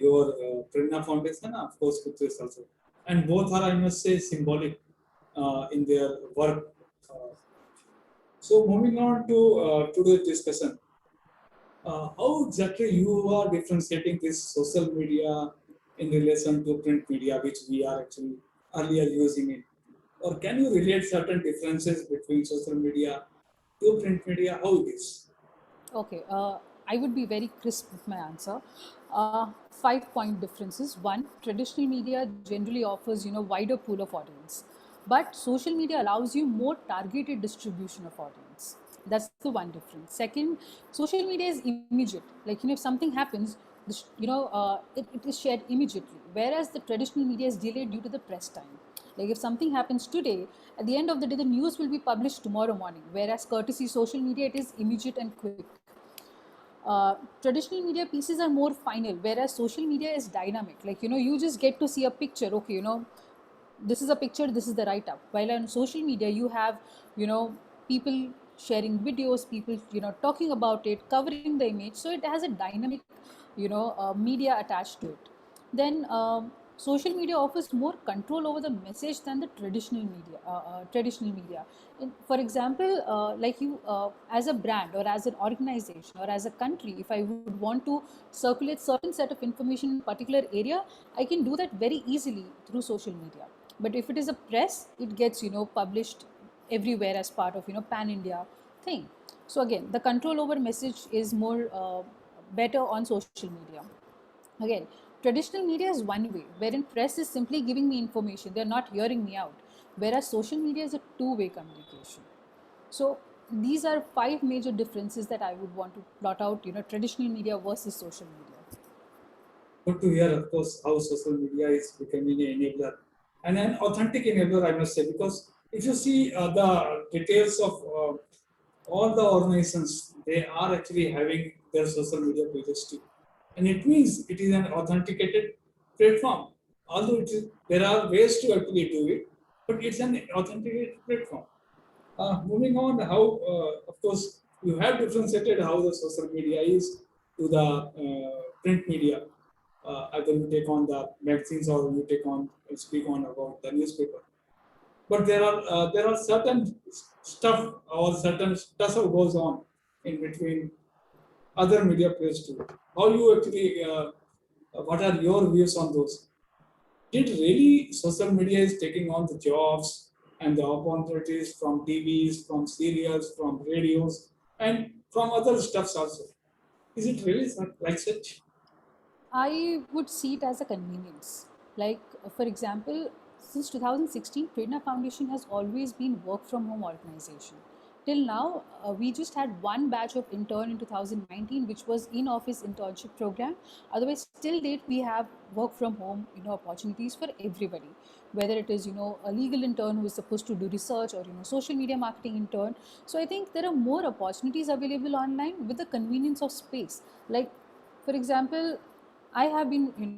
your Prerna Foundation, of course, Putris also. And both are, I must say, symbolic in their work. So moving on to today's discussion, how exactly you are differentiating this social media in relation to print media, which we are actually earlier using it? Or can you relate certain differences between social media to print media? How it is? Okay, I would be very crisp with my answer. 5 point differences. One, traditional media generally offers wider pool of audience, but social media allows you more targeted distribution of audience. That's the one difference. Second, social media is immediate. Like if something happens, it is shared immediately, whereas the traditional media is delayed due to the press time. Like if something happens today, at the end of the day, the news will be published tomorrow morning. Whereas courtesy social media, it is immediate and quick. Traditional media pieces are more final, whereas social media is dynamic. Like you just get to see a picture. Okay, this is a picture, this is the write up. While on social media, you have people sharing videos, people talking about it, covering the image. So it has a dynamic media attached to it. Then social media offers more control over the message than the traditional media. For example, like you as a brand, or as an organization, or as a country, if I would want to circulate certain set of information in a particular area, I can do that very easily through social media. But if it is a press, it gets published everywhere as part of pan India thing. So again, the control over message is more better on social media. Again, traditional media is one way, wherein press is simply giving me information, they're not hearing me out, whereas social media is a two-way communication. So these are 5 major differences that I would want to plot out, traditional media versus social media. Good to hear, of course, how social media is becoming an enabler and an authentic enabler, I must say, because if you see the details of all the organizations, they are actually having their social media pages too. And it means it is an authenticated platform. Although there are ways to actually do it, but it's an authenticated platform. Moving on, how, of course, you have differentiated how the social media is to the print media. Either you take on the magazines or you take on speak on about the newspaper. But there are certain stuff or certain stuff goes on in between other media players too. How you actually, what are your views on those? Did really social media is taking on the jobs and the opportunities from TVs, from serials, from radios, and from other stuffs also? Is it really like such? I would see it as a convenience. Like, for example, since 2016, Prerna Foundation has always been work from home organization. Till now, we just had one batch of intern in 2019, which was in office internship program. Otherwise, till date, we have work from home, opportunities for everybody. Whether it is, a legal intern who is supposed to do research, or social media marketing intern. So I think there are more opportunities available online with the convenience of space. Like, for example, I have been,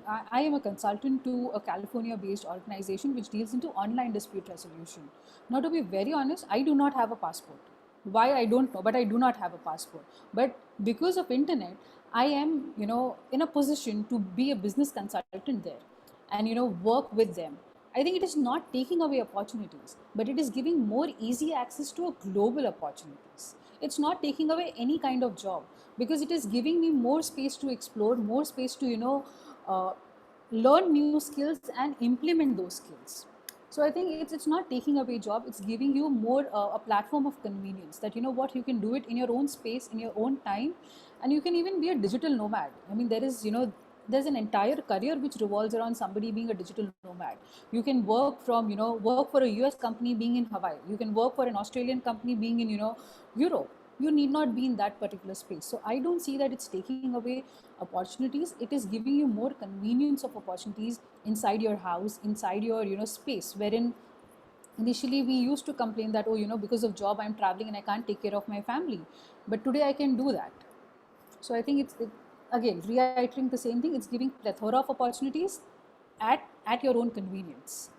I am a consultant to a California-based organization which deals into online dispute resolution. Now, to be very honest, I do not have a passport. Why, I don't know, but I do not have a passport. But because of internet, I am, in a position to be a business consultant there and, work with them. I think it is not taking away opportunities, but it is giving more easy access to a global opportunities. It's not taking away any kind of job because it is giving me more space to explore, more space to, uh, learn new skills and implement those skills. So I think it's not taking away job, it's giving you more a platform of convenience that, what, you can do it in your own space, in your own time, and you can even be a digital nomad. I mean, there's an entire career which revolves around somebody being a digital nomad. You can work from, work for a US company being in Hawaii. You can work for an Australian company being in, Europe. You need not be in that particular space. So I don't see that it's taking away opportunities. It is giving you more convenience of opportunities inside your house, inside your, space, wherein initially we used to complain that, oh, because of job I'm traveling and I can't take care of my family, but today I can do that. So I think again, reiterating the same thing, it's giving plethora of opportunities at your own convenience.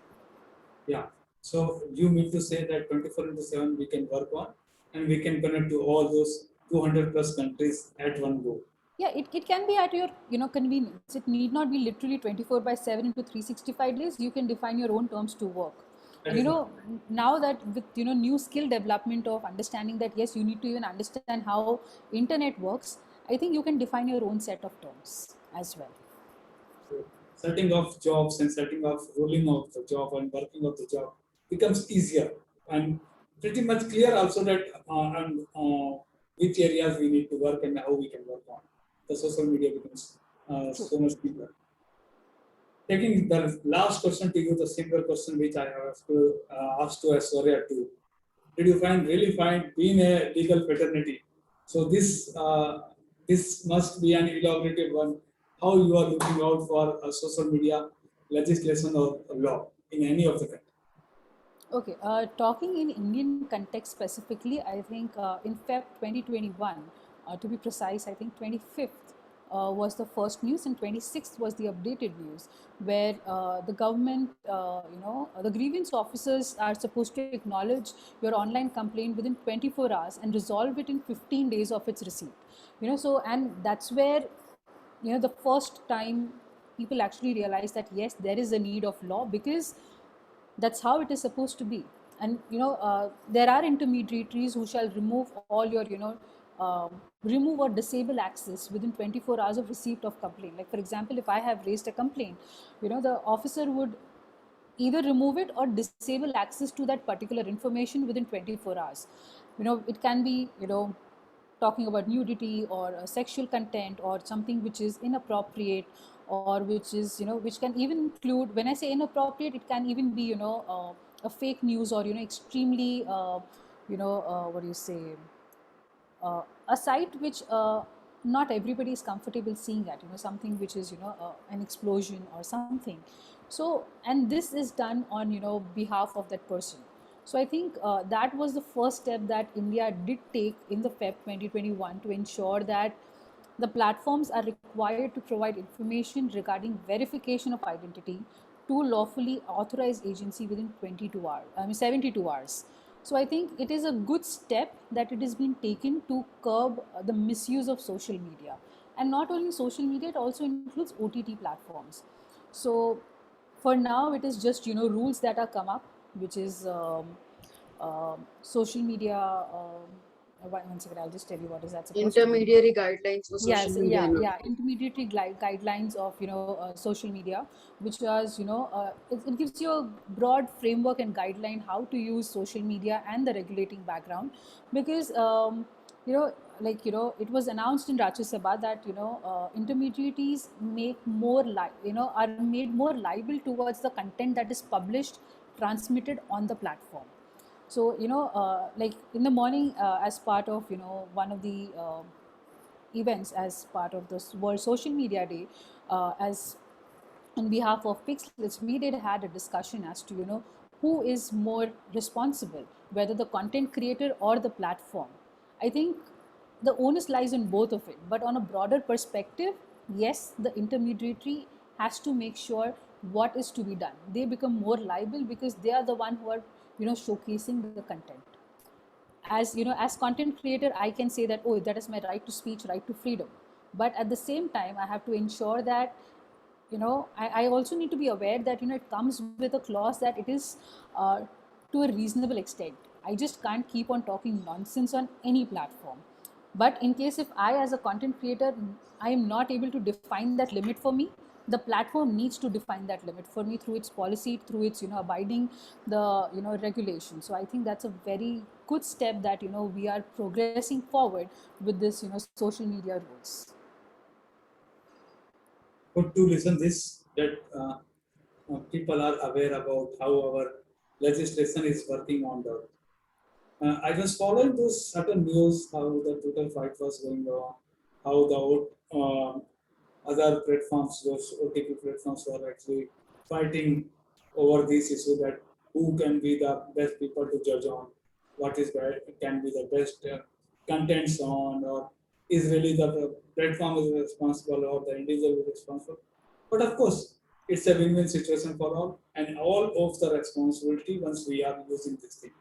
Yeah. So you mean to say that 24/7 we can work on and we can connect to all those 200 plus countries at one go. Yeah, it can be at your, convenience. It need not be literally 24/7 into 365 days. You can define your own terms to work. That And is not- now that with, new skill development of understanding that yes, you need to even understand how internet works, I think you can define your own set of terms as well. So setting of jobs and setting of rolling of the job and working of the job becomes easier and pretty much clear also that and which areas we need to work and how we can work on. The social media becomes so much clearer. Taking the last question to you, the similar question which I have to ask to Aishwarya too. Did you really find being a legal fraternity? So this must be an elaborated one. How you are looking out for social media legislation or law in any of the country? Okay, talking in Indian context specifically, I think in Feb 2021, to be precise, I think 25th was the first news and 26th was the updated news, where the government, the grievance officers are supposed to acknowledge your online complaint within 24 hours and resolve it in 15 days of its receipt. So, and that's where, the first time people actually realize that yes, there is a need of law, because that's how it is supposed to be. And there are intermediaries who shall remove all your, remove or disable access within 24 hours of receipt of complaint. Like, for example, if I have raised a complaint, the officer would either remove it or disable access to that particular information within 24 hours. It can be, talking about nudity or sexual content or something which is inappropriate, or which is, which can even include, when I say inappropriate, it can even be, a fake news, or extremely what do you say, a site which not everybody is comfortable seeing at, something which is, an explosion or something. So, and this is done on, behalf of that person. So I think that was the first step that India did take in the Feb 2021 to ensure that the platforms are required to provide information regarding verification of identity to lawfully authorized agency within 72 hours. So I think it is a good step that it has been taken to curb the misuse of social media. And not only social media, it also includes OTT platforms. So for now, it is just, rules that are come up, which is social media. One second, I'll just tell you what is that supposed to be. Intermediary guidelines for social Yes, media. intermediary guidelines of, social media, which was, it gives you a broad framework and guideline how to use social media and the regulating background. Because it was announced in Rajya Sabha that, intermediaries are made more liable towards the content that is published, transmitted on the platform. So, like in the morning, as part of, one of the events, as part of this World Social Media Day, as on behalf of Pixlets, we did had a discussion as to, who is more responsible, whether the content creator or the platform. I think the onus lies in both of it, but on a broader perspective, yes, the intermediary has to make sure what is to be done. They become more liable because they are the one who are, showcasing the content. As content creator, I can say that, oh, that is my right to speech, right to freedom. but at the same time I have to ensure that I also need to be aware that it comes with a clause that it is to a reasonable extent. I just can't keep on talking nonsense on any platform. But in case if I as a content creator, I am not able to define that limit for me, the platform needs to define that limit for me through its policy, through its abiding the regulation. So I think that's a very good step that we are progressing forward with this social media rules. Good to listen this that people are aware about how our legislation is working on the. I was following those certain news how the Twitter fight was going on, how the other platforms, those OTT platforms, were actually fighting over this issue that who can be the best people to judge on, what is can be the best contents on, or is really the platform is responsible or the individual is responsible. But of course, it's a win-win situation for all, and all of the responsibility once we are using this thing.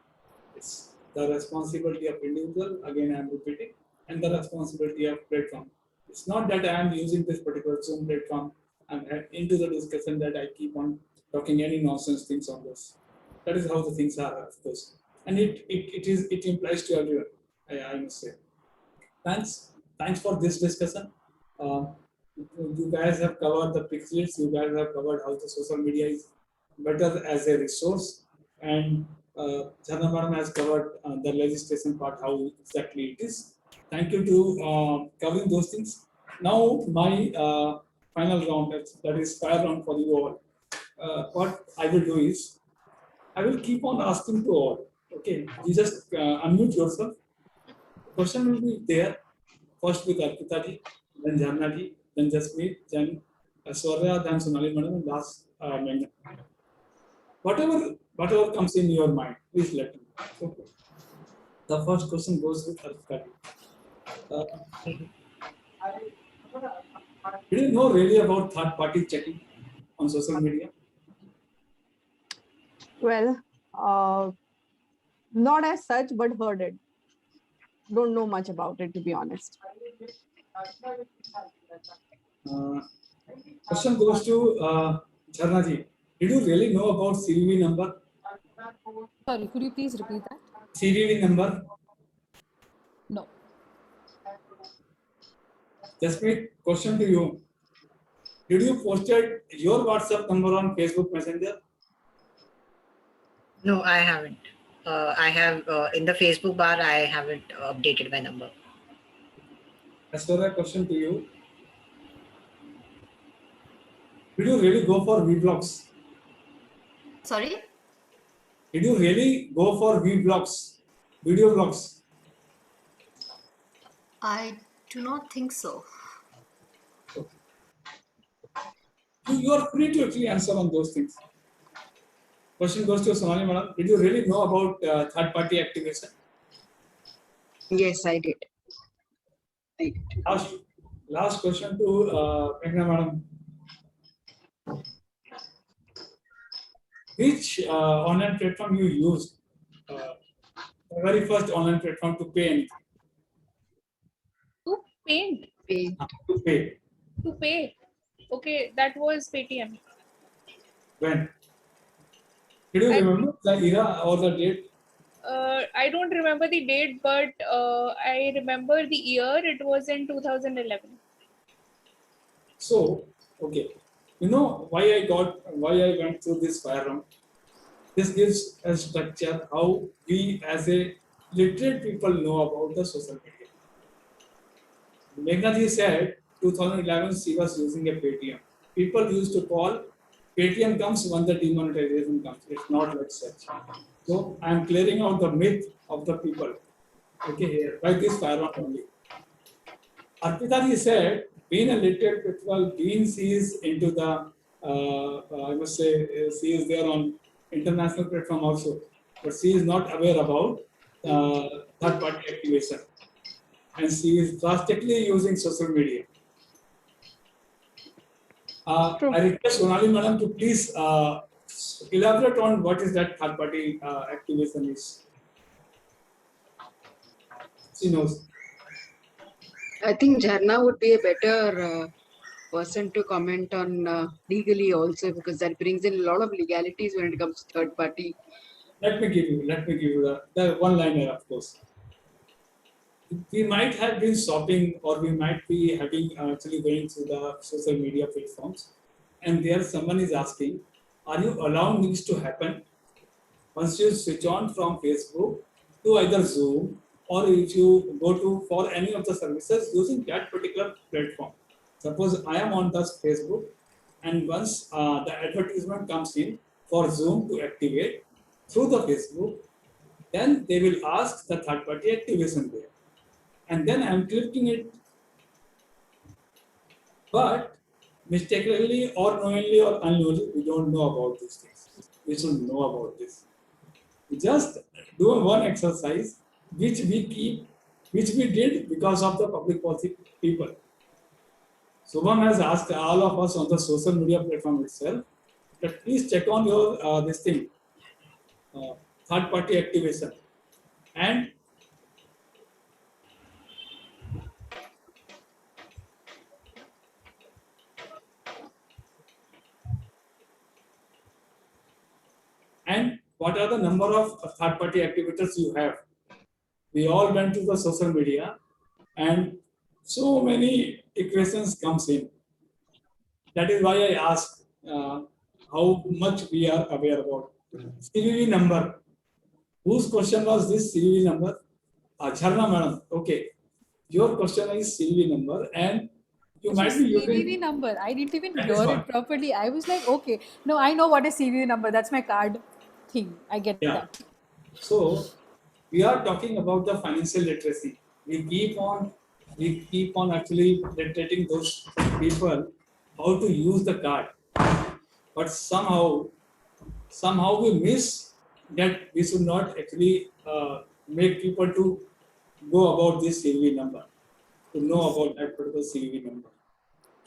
It's the responsibility of individual, again I am repeating, and the responsibility of platform. It's not that I am using this particular Zoom platform and into the discussion that I keep on talking any nonsense things on this. That is how the things are, of course. And it implies to everyone, I must say. Thanks for this discussion. You guys have covered the pixels, you guys have covered how the social media is better as a resource, and Jharna Madam has covered the legislation part, how exactly it is. Thank you to covering those things. Now my final round, that is fire round for you all. What I will do is, I will keep on asking to all. Okay, you just unmute yourself. The question will be there. First with Arpita ji, then Jharna ji, then Jasmeet, then Swarya, then Sonali Madam, and last Meghna. Whatever comes in your mind, please let me know. Okay. The first question goes with Arpita ji. Did you know really about third-party checking on social media? Well, not as such, but heard it. Don't know much about it, to be honest. Question goes to Jharna ji. Did you really know about CVV number? Sorry, could you please repeat that? CVV number? No. Jasmeet, question to you. Did you posted your WhatsApp number on Facebook Messenger? No, I haven't. I have in the Facebook bar, I haven't updated my number. As for a question to you. Did you really go for vlogs? Sorry? Did you really go for vlogs, video vlogs? I do not think so. Okay. You are free to actually answer on those things. Question goes to Sonali Madam. Did you really know about third-party activation? Yes, I did. I did. Last question to Meghna Madam. Which online platform you used? The very first online platform to pay anything. To paint, To pay. to pay. Okay, that was Paytm. When? Did you remember the era or the date? I don't remember the date, but I remember the year. It was in 2011. So, okay. You know why I went through this fire round? This gives a structure how we as a literate people know about the social media. Meghna ji said 2011 she was using a Paytm. People used to call Paytm comes when the demonetization comes. It's not like such. So I am clearing out the myth of the people. Okay, here by this fire round only. Arpita ji said, being a literate people, being she is into the, I must say, she is there on international platform also, but she is not aware about third-party activation, and she is drastically using social media. I request Sonali Madam to please elaborate on what is that third-party activation is. She knows. I think Jharna would be a better person to comment on legally also, because that brings in a lot of legalities when it comes to third party. Let me give you the one liner, of course. We might have been shopping, or we might be having actually going through the social media platforms, and there someone is asking, are you allowing things to happen? Once you switch on from Facebook to either Zoom, or if you go to for any of the services using that particular platform. Suppose I am on the Facebook, and once the advertisement comes in for Zoom to activate through the Facebook, then they will ask the third party activation there. And then I'm clicking it, but mistakenly or knowingly or unknowingly, we don't know about these things. We should know about this. We just do one exercise which we did because of the public policy people. Subham has asked all of us on the social media platform itself that please check on your this thing, uh, third party activation, and what are the number of third party activators you have. We all went to the social media, and so many equations comes in. That is why I asked how much we are aware about CVV number. Whose question was this CVV number? Jharna madam. Okay, your question is CVV number, and you So might be CVV using. number, I didn't even That hear is it what. properly. I was like, okay, no, I know what is CVV number. That's my card thing. I get Yeah. that. So we are talking about the financial literacy. We keep on actually literating those people how to use the card, but somehow we miss that we should not actually make people to go about this CVV number, to know about that particular CVV number.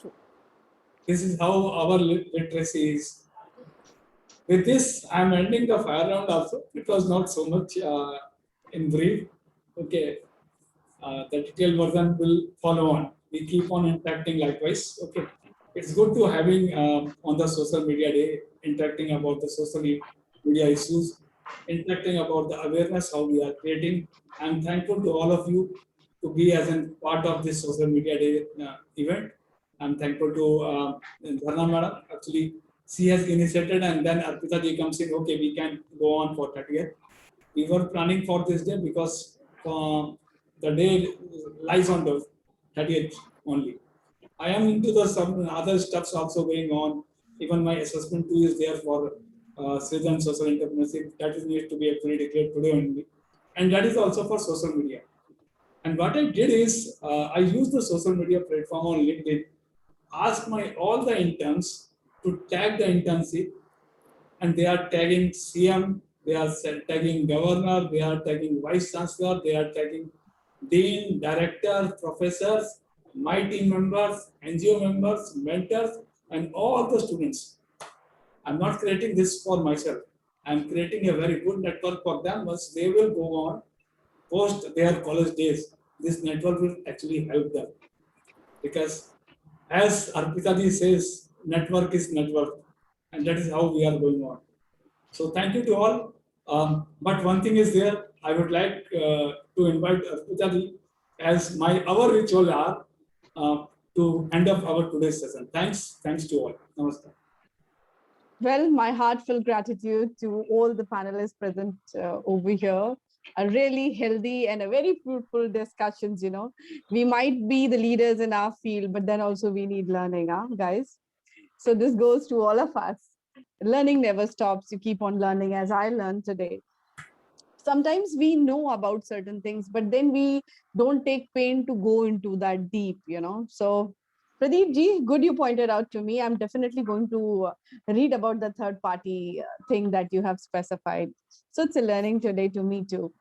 True. This is how our literacy is. With this, I'm ending the fire round also. It was not so much in brief. Okay, the detailed version will follow on. We keep on interacting likewise. Okay, it's good to having on the social media day interacting about the social media issues, interacting about the awareness how we are creating. I'm thankful to all of you to be as a part of this social media day event. I'm thankful to Dharna madam. Actually, she has initiated, and then Arpita ji comes in. Okay, we can go on for 30th. We were planning for this day because the day lies on the 30th only. I am into the some other stuffs also going on. Even my assessment too is there for citizen social entrepreneurship. That is needs to be actually declared today only, and that is also for social media. And what I did is I used the social media platform on LinkedIn, asked my all the interns to tag the internship, and they are tagging CM, they are tagging governor, they are tagging vice chancellor, they are tagging dean, director, professors, my team members, NGO members, mentors, and all the students. I'm not creating this for myself. I'm creating a very good network for them. Once they will go on post their college days, this network will actually help them. Because as Arpita ji says, network is network, and that is how we are going on. So thank you to all. But one thing is there, I would like to invite Arpita ji as our ritual are to end up our today's session. Thanks to all. Namaskar. Well, my heartfelt gratitude to all the panelists present over here. A really healthy and a very fruitful discussions, We might be the leaders in our field, but then also we need learning, guys? So this goes to all of us. Learning never stops. You keep on learning, as I learned today. Sometimes we know about certain things, but then we don't take pain to go into that deep, So Pradeep ji, good you pointed out to me. I'm definitely going to read about the third party thing that you have specified. So it's a learning today to me too.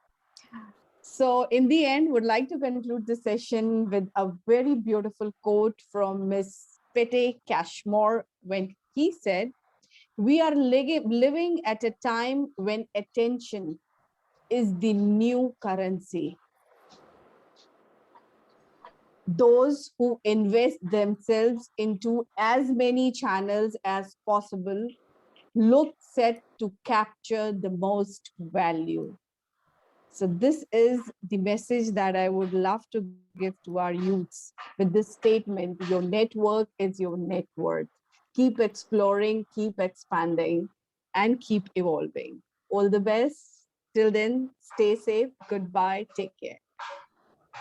So in the end, would like to conclude the session with a very beautiful quote from Miss Pete Cashmore when he said, "We are living at a time when attention is the new currency." those who invest themselves into as many channels as possible look set to capture the most value. So this is the message that I would love to give to our youths with this statement: your network is your net worth. Keep exploring, keep expanding, and keep evolving. All the best. Till then, stay safe. Goodbye. Take care.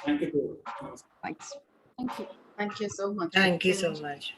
Thank you. Thanks. Thank you. Thank you so much. Thank you so much.